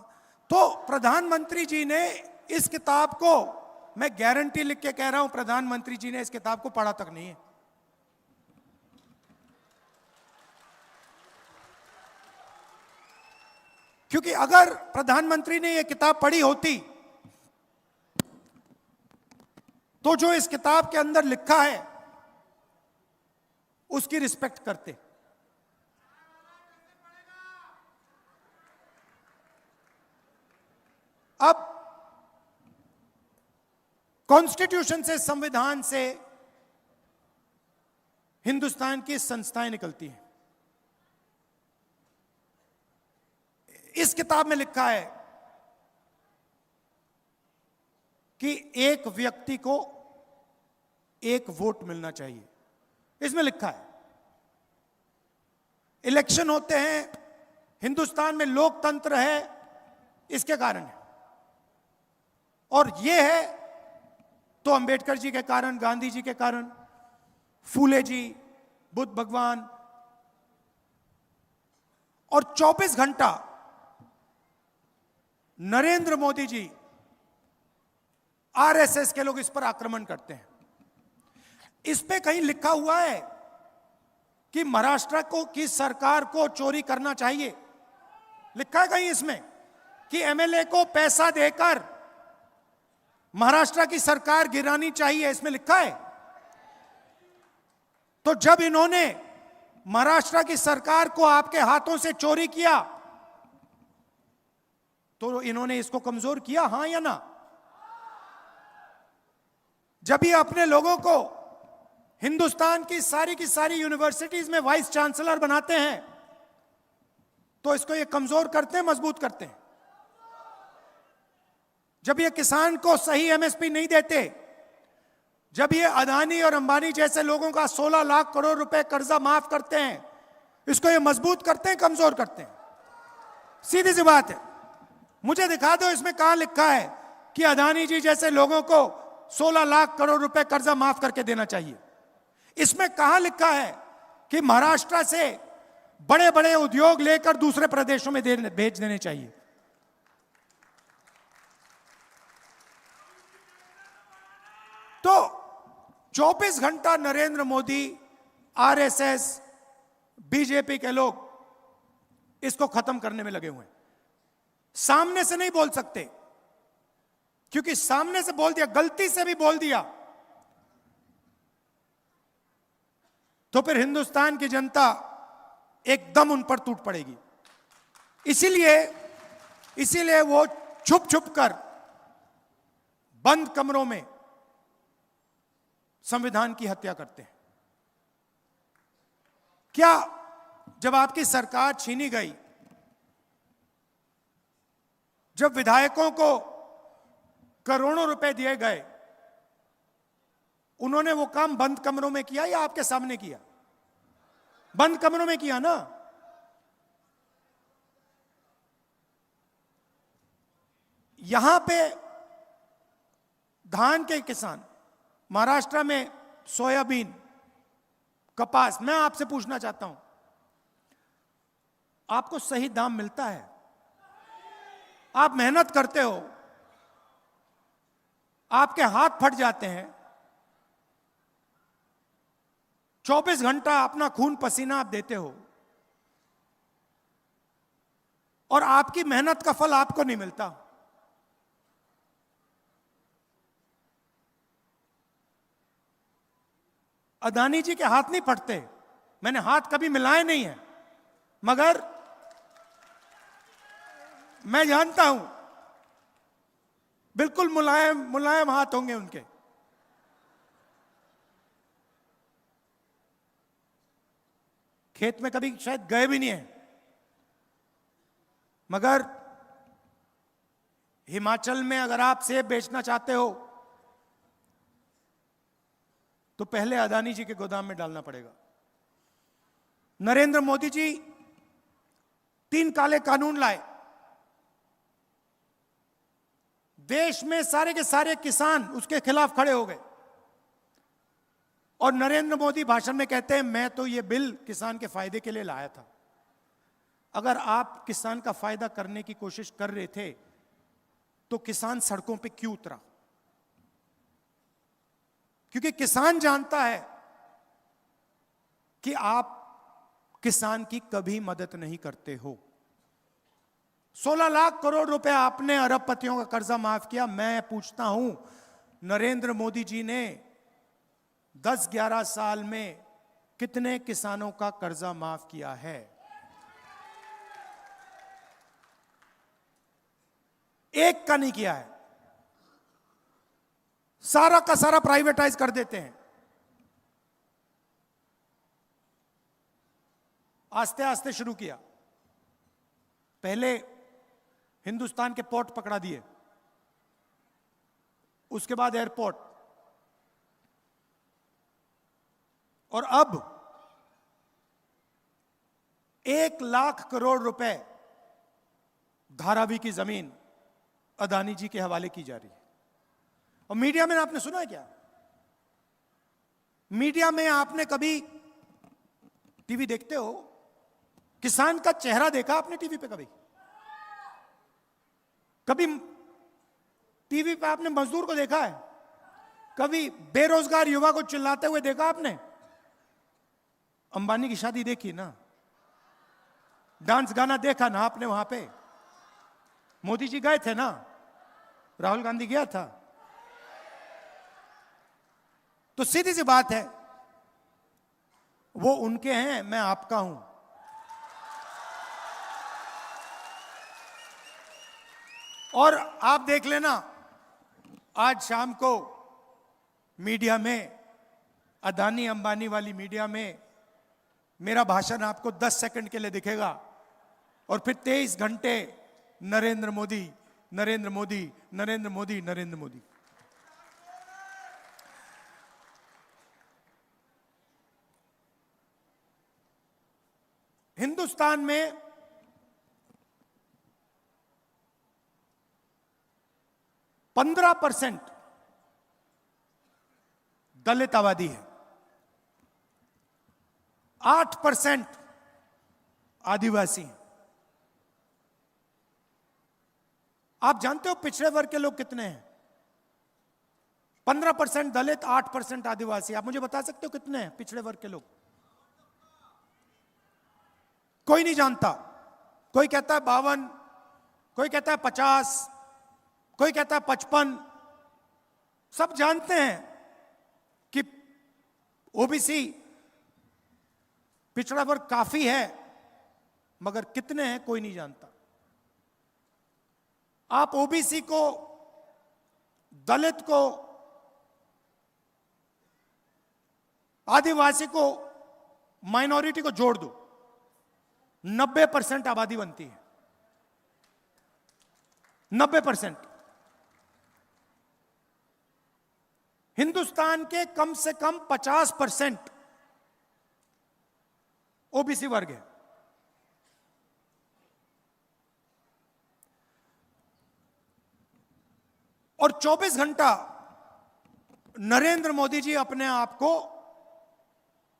तो प्रधानमंत्री जी ने इस किताब को, मैं गारंटी लिख के कह रहा हूं, प्रधानमंत्री जी ने इस किताब को पढ़ा तक नहीं है। क्योंकि अगर प्रधानमंत्री ने यह किताब पढ़ी होती तो जो इस किताब के अंदर लिखा है उसकी रिस्पेक्ट करते। अब कॉन्स्टिट्यूशन से, संविधान से हिंदुस्तान की संस्थाएं निकलती हैं। इस किताब में लिखा है कि एक व्यक्ति को एक वोट मिलना चाहिए, इसमें लिखा है। इलेक्शन होते हैं, हिंदुस्तान में लोकतंत्र है, इसके कारण है। और यह है तो अंबेडकर जी के कारण, गांधी जी के कारण, फूले जी, बुद्ध भगवान, और 24 घंटा नरेंद्र मोदी जी, आरएसएस के लोग इस पर आक्रमण करते हैं। इस पे कहीं लिखा हुआ है कि महाराष्ट्र की सरकार को चोरी करना चाहिए? लिखा है कहीं इसमें कि एमएलए को पैसा देकर महाराष्ट्र की सरकार गिरानी चाहिए? इसमें लिखा है? तो जब इन्होंने महाराष्ट्र की सरकार को आपके हाथों से चोरी किया तो इन्होंने इसको कमजोर किया, हां या ना? जब ये अपने लोगों को हिंदुस्तान की सारी यूनिवर्सिटीज में वाइस चांसलर बनाते हैं तो इसको ये कमजोर करते हैं, मजबूत करते हैं? जब ये किसान को सही एमएसपी नहीं देते, जब ये अदानी और अंबानी जैसे लोगों का 16 लाख करोड़ रुपए कर्जा माफ करते हैं, इसको ये मजबूत करते हैं, कमजोर करते हैं? सीधी सी बात है। मुझे दिखा दो इसमें कहां लिखा है कि अदानी जी जैसे लोगों को 16 लाख करोड़ रुपए कर्जा माफ करके देना चाहिए? इसमें कहां लिखा है कि महाराष्ट्र से बड़े बड़े उद्योग लेकर दूसरे प्रदेशों में भेज देने चाहिए? तो 24 घंटा नरेंद्र मोदी, आरएसएस, बीजेपी के लोग इसको खत्म करने में लगे हुए हैं। सामने से नहीं बोल सकते, क्योंकि सामने से बोल दिया, गलती से भी बोल दिया तो फिर हिंदुस्तान की जनता एकदम उन पर टूट पड़ेगी। इसीलिए वो छुप छुप कर बंद कमरों में संविधान की हत्या करते हैं। क्या जब आपकी सरकार छीनी गई, जब विधायकों को करोड़ों रुपए दिए गए, उन्होंने वो काम बंद कमरों में किया या आपके सामने किया? बंद कमरों में किया ना। यहां पे धान के किसान, महाराष्ट्र में सोयाबीन, कपास, मैं आपसे पूछना चाहता हूं, आपको सही दाम मिलता है? आप मेहनत करते हो, आपके हाथ फट जाते हैं, 24 घंटा अपना खून पसीना आप देते हो, और आपकी मेहनत का फल आपको नहीं मिलता। अदानी जी के हाथ नहीं फटते, मैंने हाथ कभी मिलाए नहीं है, मगर मैं जानता हूं बिल्कुल मुलायम मुलायम हाथ होंगे उनके। खेत में कभी शायद गए भी नहीं है, मगर हिमाचल में अगर आप सेब बेचना चाहते हो तो पहले अदानी जी के गोदाम में डालना पड़ेगा। नरेंद्र मोदी जी 3 काले कानून लाए, देश में सारे के सारे किसान उसके खिलाफ खड़े हो गए, और नरेंद्र मोदी भाषण में कहते हैं मैं तो ये बिल किसान के फायदे के लिए लाया था। अगर आप किसान का फायदा करने की कोशिश कर रहे थे तो किसान सड़कों पे क्यों उतरा? क्योंकि किसान जानता है कि आप किसान की कभी मदद नहीं करते हो। 16 लाख करोड़ रुपए आपने अरबपतियों का कर्जा माफ किया। मैं पूछता हूं, नरेंद्र मोदी जी ने 10-11 साल में कितने किसानों का कर्जा माफ किया है? एक का नहीं किया है। सारा का सारा प्राइवेटाइज कर देते हैं। आस्ते आस्ते शुरू किया, पहले हिंदुस्तान के पोर्ट पकड़ा दिए, उसके बाद एयरपोर्ट, और अब 1 लाख करोड़ रुपए धारावी की जमीन अदानी जी के हवाले की जा रही है। और मीडिया में आपने सुना है क्या? मीडिया में आपने कभी, टीवी देखते हो, किसान का चेहरा देखा आपने टीवी पे? कभी टीवी पे आपने मजदूर को देखा है? कभी बेरोजगार युवा को चिल्लाते हुए देखा आपने? अंबानी की शादी देखी ना, डांस गाना देखा ना आपने वहां पे? मोदी जी गए थे ना, राहुल गांधी गया था। तो सीधी सी बात है, वो उनके हैं, मैं आपका हूं। और आप देख लेना, आज शाम को मीडिया में, अदानी अंबानी वाली मीडिया में मेरा भाषण आपको 10 सेकंड के लिए दिखेगा, और फिर 23 घंटे नरेंद्र मोदी, नरेंद्र मोदी, नरेंद्र मोदी, नरेंद्र मोदी। हिंदुस्तान में पंद्रह % दलित आबादी है, 8% आदिवासी हैं। आप जानते हो पिछड़े वर्ग के लोग कितने हैं? 15% दलित, 8% आदिवासी। आप मुझे बता सकते हो कितने हैं पिछड़े वर्ग के लोग? कोई नहीं जानता। कोई कहता है 52, कोई कहता है 50, कोई कहता है 55। सब जानते हैं कि ओबीसी पिछड़ा वर्ग काफी है, मगर कितने हैं कोई नहीं जानता। आप ओबीसी को, दलित को, आदिवासी को, माइनॉरिटी को जोड़ दो, 90% आबादी बनती है। 90%। हिंदुस्तान के कम से कम 50% ओबीसी वर्ग है। और 24 घंटा नरेंद्र मोदी जी अपने आप को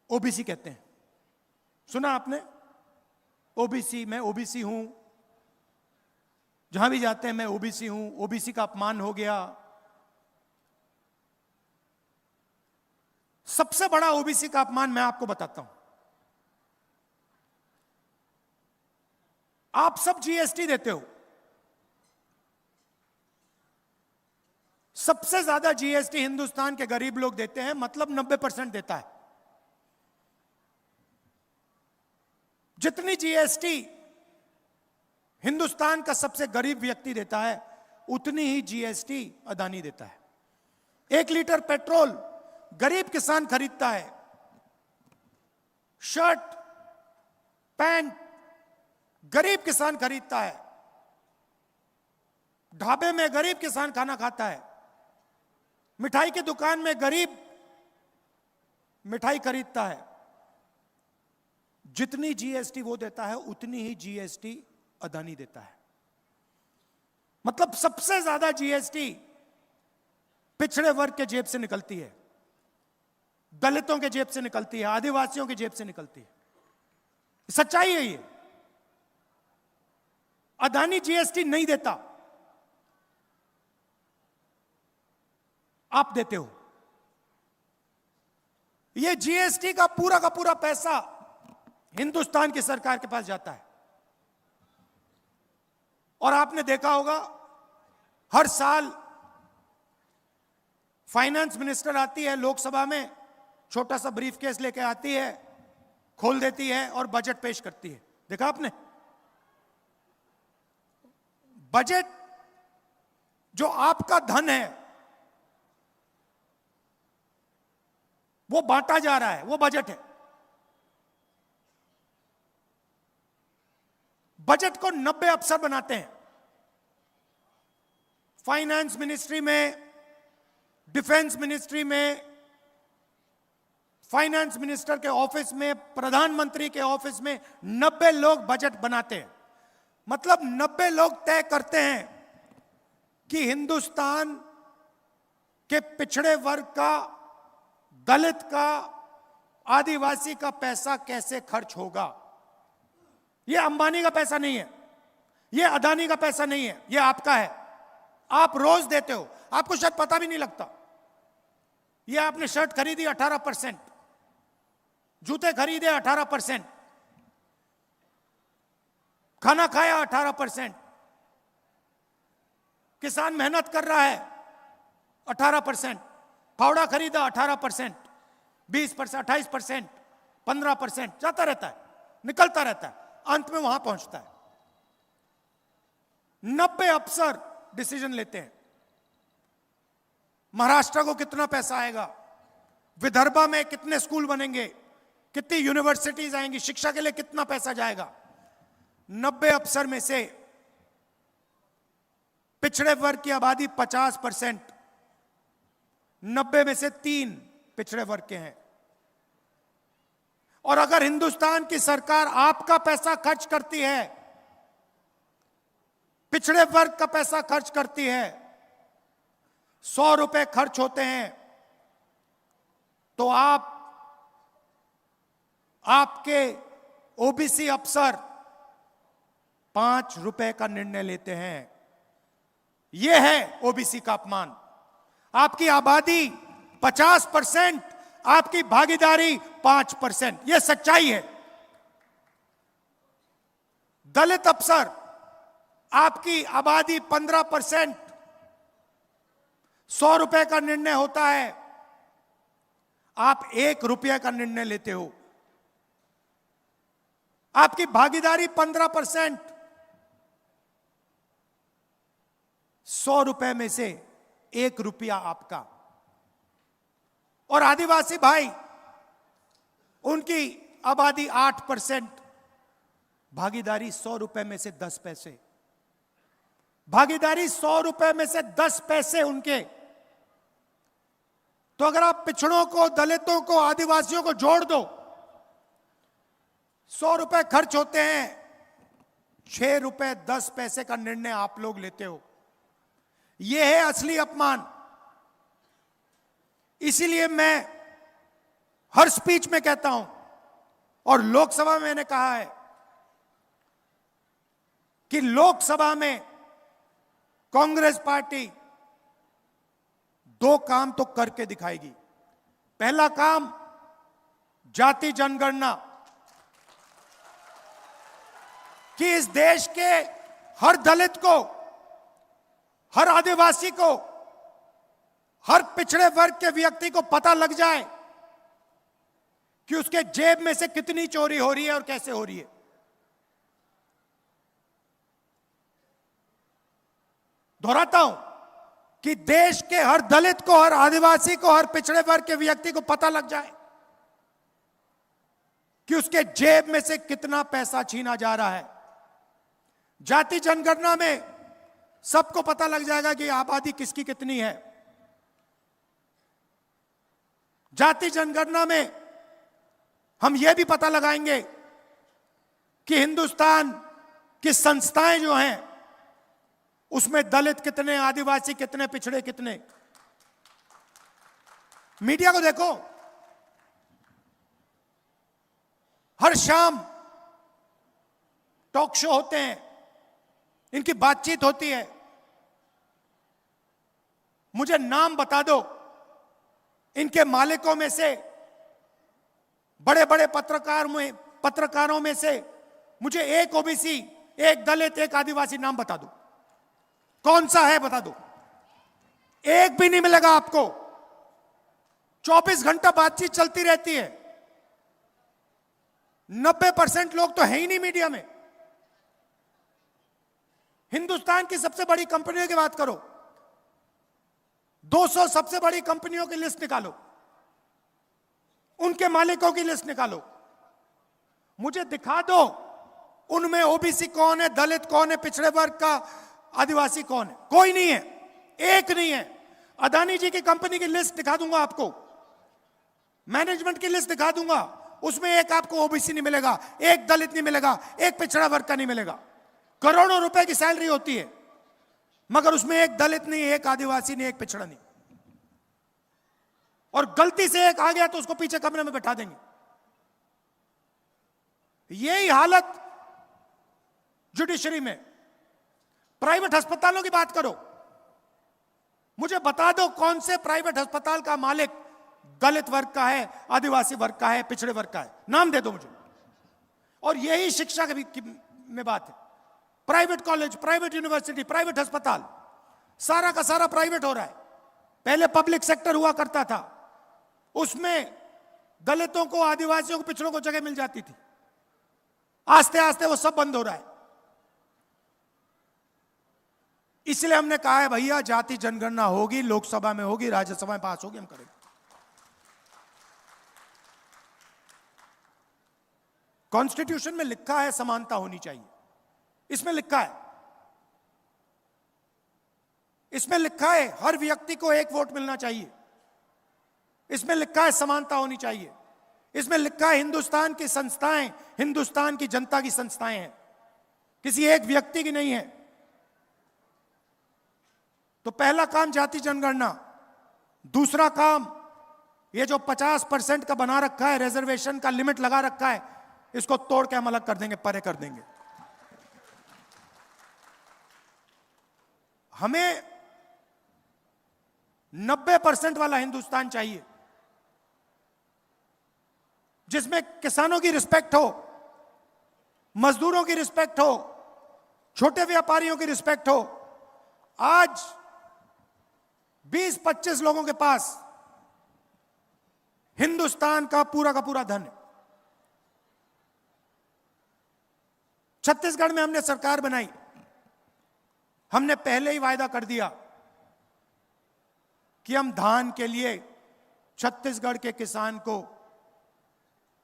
ओबीसी कहते हैं। सुना आपने? ओबीसी, मैं ओबीसी हूं, जहां भी जाते हैं मैं ओबीसी हूं, ओबीसी का अपमान हो गया। सबसे बड़ा ओबीसी का अपमान मैं आपको बताता हूं। आप सब जीएसटी देते हो, सबसे ज्यादा जीएसटी हिंदुस्तान के गरीब लोग देते हैं, मतलब 90% देता है। जितनी जीएसटी हिंदुस्तान का सबसे गरीब व्यक्ति देता है, उतनी ही जीएसटी अदानी देता है। 1 लीटर पेट्रोल गरीब किसान खरीदता है, शर्ट पैंट गरीब किसान खरीदता है, ढाबे में गरीब किसान खाना खाता है, मिठाई की दुकान में गरीब मिठाई खरीदता है। जितनी जीएसटी वो देता है, उतनी ही जीएसटी अदानी देता है। मतलब सबसे ज्यादा जीएसटी पिछड़े वर्ग के जेब से निकलती है, दलितों के जेब से निकलती है, आदिवासियों के जेब से निकलती है। सच्चाई है ये। अदानी जीएसटी नहीं देता, आप देते हो। ये जीएसटी का पूरा पैसा हिंदुस्तान की सरकार के पास जाता है। और आपने देखा होगा, हर साल फाइनेंस मिनिस्टर आती है लोकसभा में, छोटा सा ब्रीफ केस लेके आती है, खोल देती है और बजट पेश करती है। देखा आपने? बजट जो आपका धन है वो बांटा जा रहा है, वो बजट है। बजट को 90 अफसर बनाते हैं। फाइनेंस मिनिस्ट्री में, डिफेंस मिनिस्ट्री में, फाइनेंस मिनिस्टर के ऑफिस में, प्रधानमंत्री के ऑफिस में 90 लोग बजट बनाते हैं। मतलब 90 लोग तय करते हैं कि हिंदुस्तान के पिछड़े वर्ग का, दलित का, आदिवासी का पैसा कैसे खर्च होगा। यह अंबानी का पैसा नहीं है, यह अदानी का पैसा नहीं है, यह आपका है। आप रोज देते हो, आपको शायद पता भी नहीं लगता। यह आपने शर्ट खरीदी 18%, जूते खरीदे 18%, खाना खाया 18%, किसान मेहनत कर रहा है 18%, फावड़ा खरीदा 18%, 20%, 28%, 15%, जाता रहता है, निकलता रहता है, अंत में वहां पहुंचता है। 90 अफसर डिसीजन लेते हैं। महाराष्ट्र को कितना पैसा आएगा, विदर्भा में कितने स्कूल बनेंगे, कितनी यूनिवर्सिटीज आएंगी, शिक्षा के लिए कितना पैसा जाएगा। 90 अफसर में से पिछड़े वर्ग की आबादी 50%, 90 में से 3 पिछड़े वर्ग के हैं। और अगर हिंदुस्तान की सरकार आपका पैसा खर्च करती है, पिछड़े वर्ग का पैसा खर्च करती है, 100 रुपए खर्च होते हैं, तो आपके ओबीसी अफसर 5 रुपए का निर्णय लेते हैं। यह है ओबीसी का अपमान। आपकी आबादी 50%, आपकी भागीदारी 5%। यह सच्चाई है। दलित अफसर, आपकी आबादी 15%, 100 रुपए का निर्णय होता है, आप 1 रुपये का निर्णय लेते हो। आपकी भागीदारी 15%, 100 रुपए में से 1 रुपया आपका। और आदिवासी भाई, उनकी आबादी 8%, भागीदारी 100 रुपए में से 10 पैसे। भागीदारी 100 रुपए में से 10 पैसे उनके। तो अगर आप पिछड़ों को, दलितों को, आदिवासियों को जोड़ दो, 100 रुपए खर्च होते हैं, 6 रुपए 10 पैसे का निर्णय आप लोग लेते हो। यह है असली अपमान। इसीलिए मैं हर स्पीच में कहता हूं और लोकसभा में मैंने कहा है कि लोकसभा में कांग्रेस पार्टी दो काम तो करके दिखाएगी। पहला काम जाति जनगणना, कि इस देश के हर दलित को, हर आदिवासी को, हर पिछड़े वर्ग के व्यक्ति को पता लग जाए कि उसके जेब में से कितनी चोरी हो रही है और कैसे हो रही है। दोहराता हूं कि देश के हर दलित को, हर आदिवासी को, हर पिछड़े वर्ग के व्यक्ति को पता लग जाए कि उसके जेब में से कितना पैसा छीना जा रहा है। जाति जनगणना में सबको पता लग जाएगा कि आबादी किसकी कितनी है। जाति जनगणना में हम यह भी पता लगाएंगे कि हिंदुस्तान की संस्थाएं जो हैं उसमें दलित कितने, आदिवासी कितने, पिछड़े कितने। मीडिया को देखो, हर शाम टॉक शो होते हैं, इनकी बातचीत होती है। मुझे नाम बता दो इनके मालिकों में से, बड़े बड़े पत्रकारों में से मुझे एक ओबीसी, एक दलित, एक आदिवासी नाम बता दो। कौन सा है बता दो। एक भी नहीं मिलेगा आपको। 24 घंटा बातचीत चलती रहती है। 90% लोग तो है ही नहीं मीडिया में। हिंदुस्तान की सबसे बड़ी कंपनियों की बात करो, 200 सबसे बड़ी कंपनियों की लिस्ट निकालो, उनके मालिकों की लिस्ट निकालो, मुझे दिखा दो उनमें ओबीसी कौन है, दलित कौन है, पिछड़े वर्ग का आदिवासी कौन है। कोई नहीं है, एक नहीं है। अदानी जी की कंपनी की लिस्ट दिखा दूंगा आपको, मैनेजमेंट की लिस्ट दिखा दूंगा, उसमें एक आपको ओबीसी नहीं मिलेगा, एक दलित नहीं मिलेगा, एक पिछड़ा वर्ग का नहीं मिलेगा। करोड़ों रुपए की सैलरी होती है, मगर उसमें एक दलित नहीं, एक आदिवासी नहीं, एक पिछड़ा नहीं। और गलती से एक आ गया तो उसको पीछे कमरे में बैठा देंगे। यही हालत जुडिशरी में। प्राइवेट अस्पतालों की बात करो, मुझे बता दो कौन से प्राइवेट अस्पताल का मालिक दलित वर्ग का है, आदिवासी वर्ग का है, पिछड़े वर्ग का है। नाम दे दो मुझे। और यही शिक्षा में बात है। Private college, private university, private अस्पताल, सारा का सारा प्राइवेट हो रहा है। पहले पब्लिक सेक्टर हुआ करता था, उसमें दलितों को, आदिवासियों को, पिछड़ों को जगह मिल जाती थी। आस्ते आस्ते वो सब बंद हो रहा है। इसलिए हमने कहा है भैया जाति जनगणना होगी, लोकसभा में होगी, राज्यसभा में पास होगी, हम करेंगे। कॉन्स्टिट्यूशन में लिखा है समानता होनी चाहिए, इसमें लिखा है, इसमें लिखा है हर व्यक्ति को एक वोट मिलना चाहिए, इसमें लिखा है समानता होनी चाहिए, इसमें लिखा है हिंदुस्तान की संस्थाएं हिंदुस्तान की जनता की संस्थाएं हैं, किसी एक व्यक्ति की नहीं है। तो पहला काम जाति जनगणना। दूसरा काम, ये जो 50% का बना रखा है, रिजर्वेशन का लिमिट लगा रखा है, इसको तोड़ के हम अलग कर देंगे, परे कर देंगे। हमें 90% वाला हिंदुस्तान चाहिए, जिसमें किसानों की रिस्पेक्ट हो, मजदूरों की रिस्पेक्ट हो, छोटे व्यापारियों की रिस्पेक्ट हो। आज 20-25 लोगों के पास हिंदुस्तान का पूरा धन है। छत्तीसगढ़ में हमने सरकार बनाई, हमने पहले ही वायदा कर दिया कि हम धान के लिए छत्तीसगढ़ के किसान को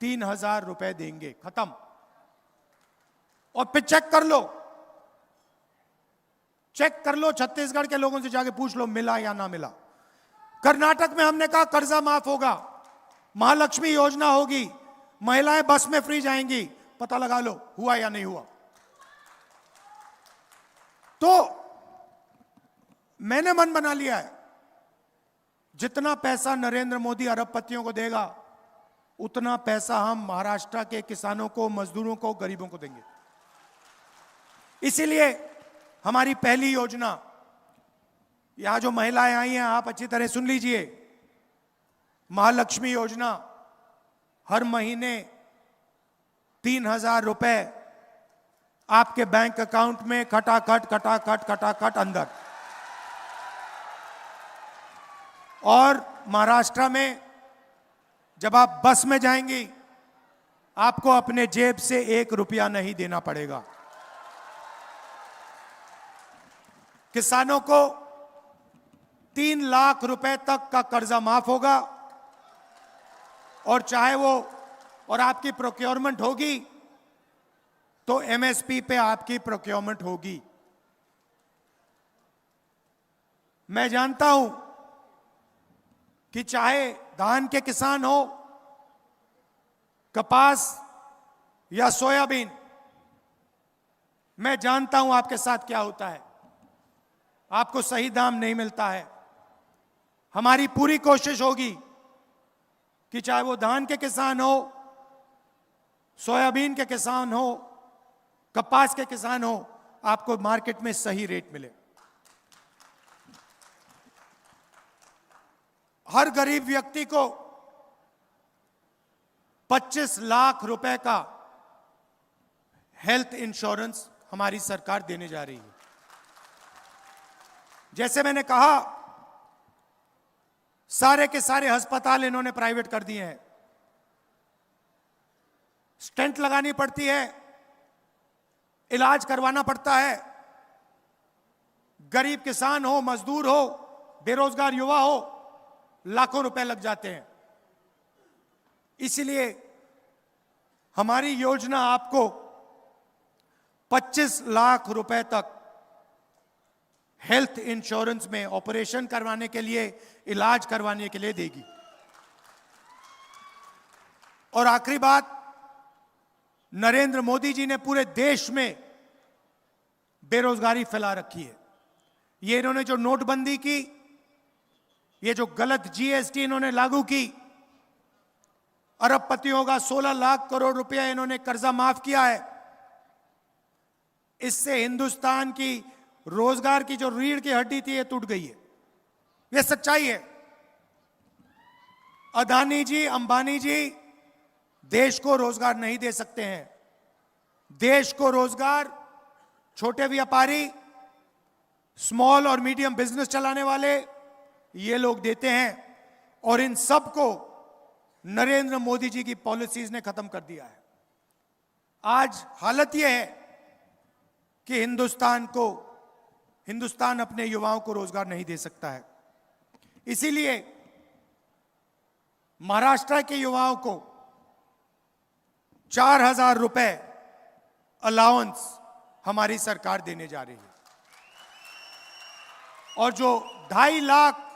3,000 रुपए देंगे, खत्म। और फिर चेक कर लो छत्तीसगढ़ के लोगों से जाके पूछ लो मिला या ना मिला। कर्नाटक में हमने कहा कर्जा माफ होगा, महालक्ष्मी योजना होगी, महिलाएं बस में फ्री जाएंगी, पता लगा लो हुआ या नहीं हुआ। तो मैंने मन बना लिया है, जितना पैसा नरेंद्र मोदी अरबपतियों को देगा, उतना पैसा हम महाराष्ट्र के किसानों को, मजदूरों को, गरीबों को देंगे। इसीलिए हमारी पहली योजना, यहां जो महिलाएं आई हैं आप अच्छी तरह सुन लीजिए, महालक्ष्मी योजना, हर महीने 3,000 रुपए आपके बैंक अकाउंट में खटाखट खटाखट खटाखट अंदर। और महाराष्ट्र में जब आप बस में जाएंगी, आपको अपने जेब से 1 रुपया नहीं देना पड़ेगा। किसानों को 3 लाख रुपए तक का कर्जा माफ होगा, और चाहे वो, और आपकी प्रोक्योरमेंट होगी तो एमएसपी पे आपकी प्रोक्योरमेंट होगी। मैं जानता हूं कि चाहे धान के किसान हो, कपास या सोयाबीन, मैं जानता हूं आपके साथ क्या होता है, आपको सही दाम नहीं मिलता है। हमारी पूरी कोशिश होगी कि चाहे वो धान के किसान हो, सोयाबीन के किसान हो, कपास के किसान हो, आपको मार्केट में सही रेट मिले। हर गरीब व्यक्ति को 25 लाख रुपए का हेल्थ इंश्योरेंस हमारी सरकार देने जा रही है। जैसे मैंने कहा, सारे के सारे अस्पताल इन्होंने प्राइवेट कर दिए हैं। स्टेंट लगानी पड़ती है, इलाज करवाना पड़ता है। गरीब किसान हो, मजदूर हो, बेरोजगार युवा हो, लाखों रुपए लग जाते हैं। इसलिए हमारी योजना आपको 25 लाख रुपए तक हेल्थ इंश्योरेंस में ऑपरेशन करवाने के लिए, इलाज करवाने के लिए देगी। और आखिरी बात, नरेंद्र मोदी जी ने पूरे देश में बेरोजगारी फैला रखी है। ये इन्होंने जो नोटबंदी की, ये जो गलत जीएसटी इन्होंने लागू की, अरबपतियों का 16 लाख करोड़ रुपया इन्होंने कर्जा माफ किया है। इससे हिंदुस्तान की रोजगार की जो रीढ़ की हड्डी थी, ये टूट गई है। ये सच्चाई है। अदानी जी, अंबानी जी देश को रोजगार नहीं दे सकते हैं। देश को रोजगार छोटे व्यापारी, स्मॉल और मीडियम बिजनेस चलाने वाले, ये लोग देते हैं। और इन सब को नरेंद्र मोदी जी की पॉलिसीज ने खत्म कर दिया है। आज हालत यह है कि हिंदुस्तान अपने युवाओं को रोजगार नहीं दे सकता है। इसीलिए महाराष्ट्र के युवाओं को 4,000 रुपए अलाउंस हमारी सरकार देने जा रही है। और जो 2.5 लाख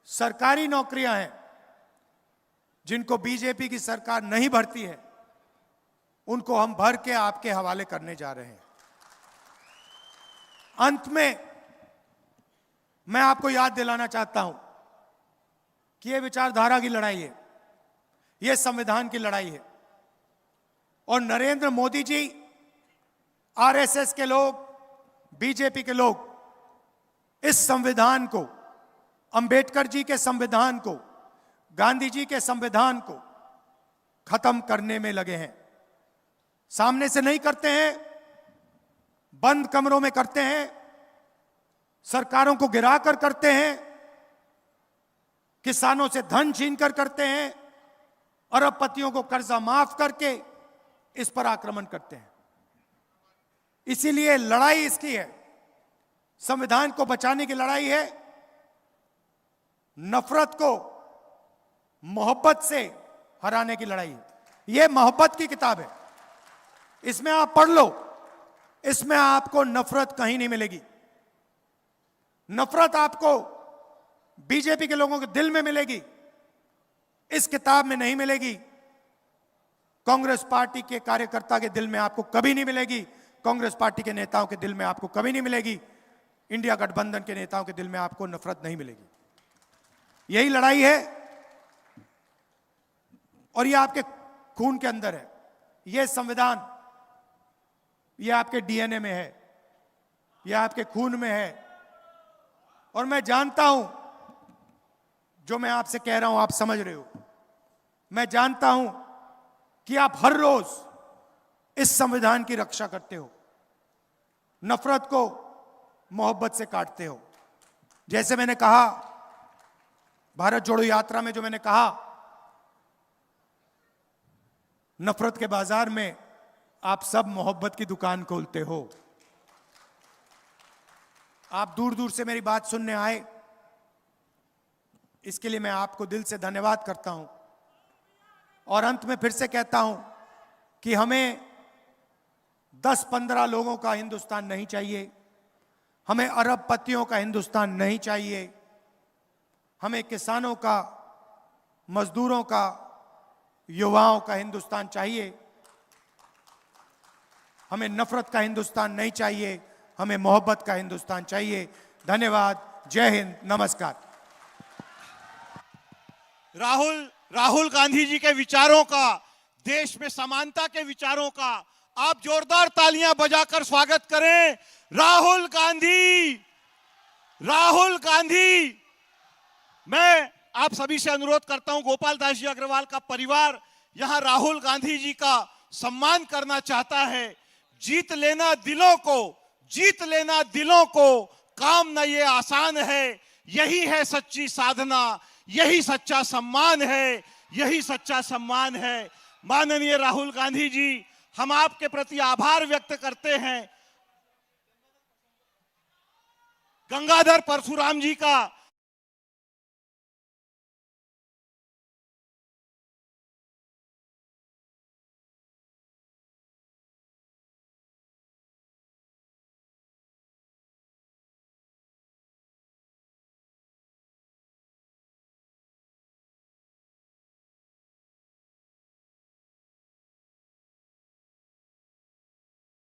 सरकारी नौकरियां हैं, जिनको बीजेपी की सरकार नहीं भरती है, उनको हम भर के आपके हवाले करने जा रहे हैं। अंत में मैं आपको याद दिलाना चाहता हूं कि यह विचारधारा की लड़ाई है, यह संविधान की लड़ाई है। और नरेंद्र मोदी जी, आरएसएस के लोग, बीजेपी के लोग इस संविधान को, अंबेडकर जी के संविधान को, गांधी जी के संविधान को खत्म करने में लगे हैं। सामने से नहीं करते हैं, बंद कमरों में करते हैं, सरकारों को गिराकर करते हैं, किसानों से धन छीनकर करते हैं, अरबपतियों को कर्जा माफ करके इस पर आक्रमण करते हैं। इसीलिए लड़ाई इसकी है, संविधान को बचाने की लड़ाई है। नफरत को मोहब्बत से हराने की लड़ाई है। यह मोहब्बत की किताब है, इसमें आप पढ़ लो, इसमें आपको नफरत कहीं नहीं मिलेगी। नफरत आपको बीजेपी के लोगों के दिल में मिलेगी, इस किताब में नहीं मिलेगी। कांग्रेस पार्टी के कार्यकर्ता के दिल में आपको कभी नहीं मिलेगी, कांग्रेस पार्टी के नेताओं के दिल में आपको कभी नहीं मिलेगी, इंडिया गठबंधन के नेताओं के दिल में आपको नफरत नहीं मिलेगी। यही लड़ाई है और यह आपके खून के अंदर है। यह संविधान, यह आपके डीएनए में है, यह आपके खून में है। और मैं जानता हूं, जो मैं आपसे कह रहा हूं आप समझ रहे हो। मैं जानता हूं कि आप हर रोज इस संविधान की रक्षा करते हो, नफरत को मोहब्बत से काटते हो। जैसे मैंने कहा भारत जोड़ो यात्रा में, जो मैंने कहा, नफरत के बाजार में आप सब मोहब्बत की दुकान खोलते हो। आप दूर दूर से मेरी बात सुनने आए, इसके लिए मैं आपको दिल से धन्यवाद करता हूं। और अंत में फिर से कहता हूं कि हमें 10-15 लोगों का हिंदुस्तान नहीं चाहिए, हमें अरबपतियों का हिंदुस्तान नहीं चाहिए, हमें किसानों का, मजदूरों का, युवाओं का हिंदुस्तान चाहिए। हमें नफरत का हिंदुस्तान नहीं चाहिए, हमें मोहब्बत का हिंदुस्तान चाहिए। धन्यवाद। जय हिंद। नमस्कार। राहुल गांधी जी के विचारों का, देश में समानता के विचारों का आप जोरदार तालियां बजाकर स्वागत करें। राहुल गांधी। मैं आप सभी से अनुरोध करता हूं, गोपाल दास जी अग्रवाल का परिवार यहां राहुल गांधी जी का सम्मान करना चाहता है। जीत लेना दिलों को काम न ये आसान है। यही है सच्ची साधना, यही सच्चा सम्मान है। माननीय राहुल गांधी जी, हम आपके प्रति आभार व्यक्त करते हैं। गंगाधर परशुराम जी का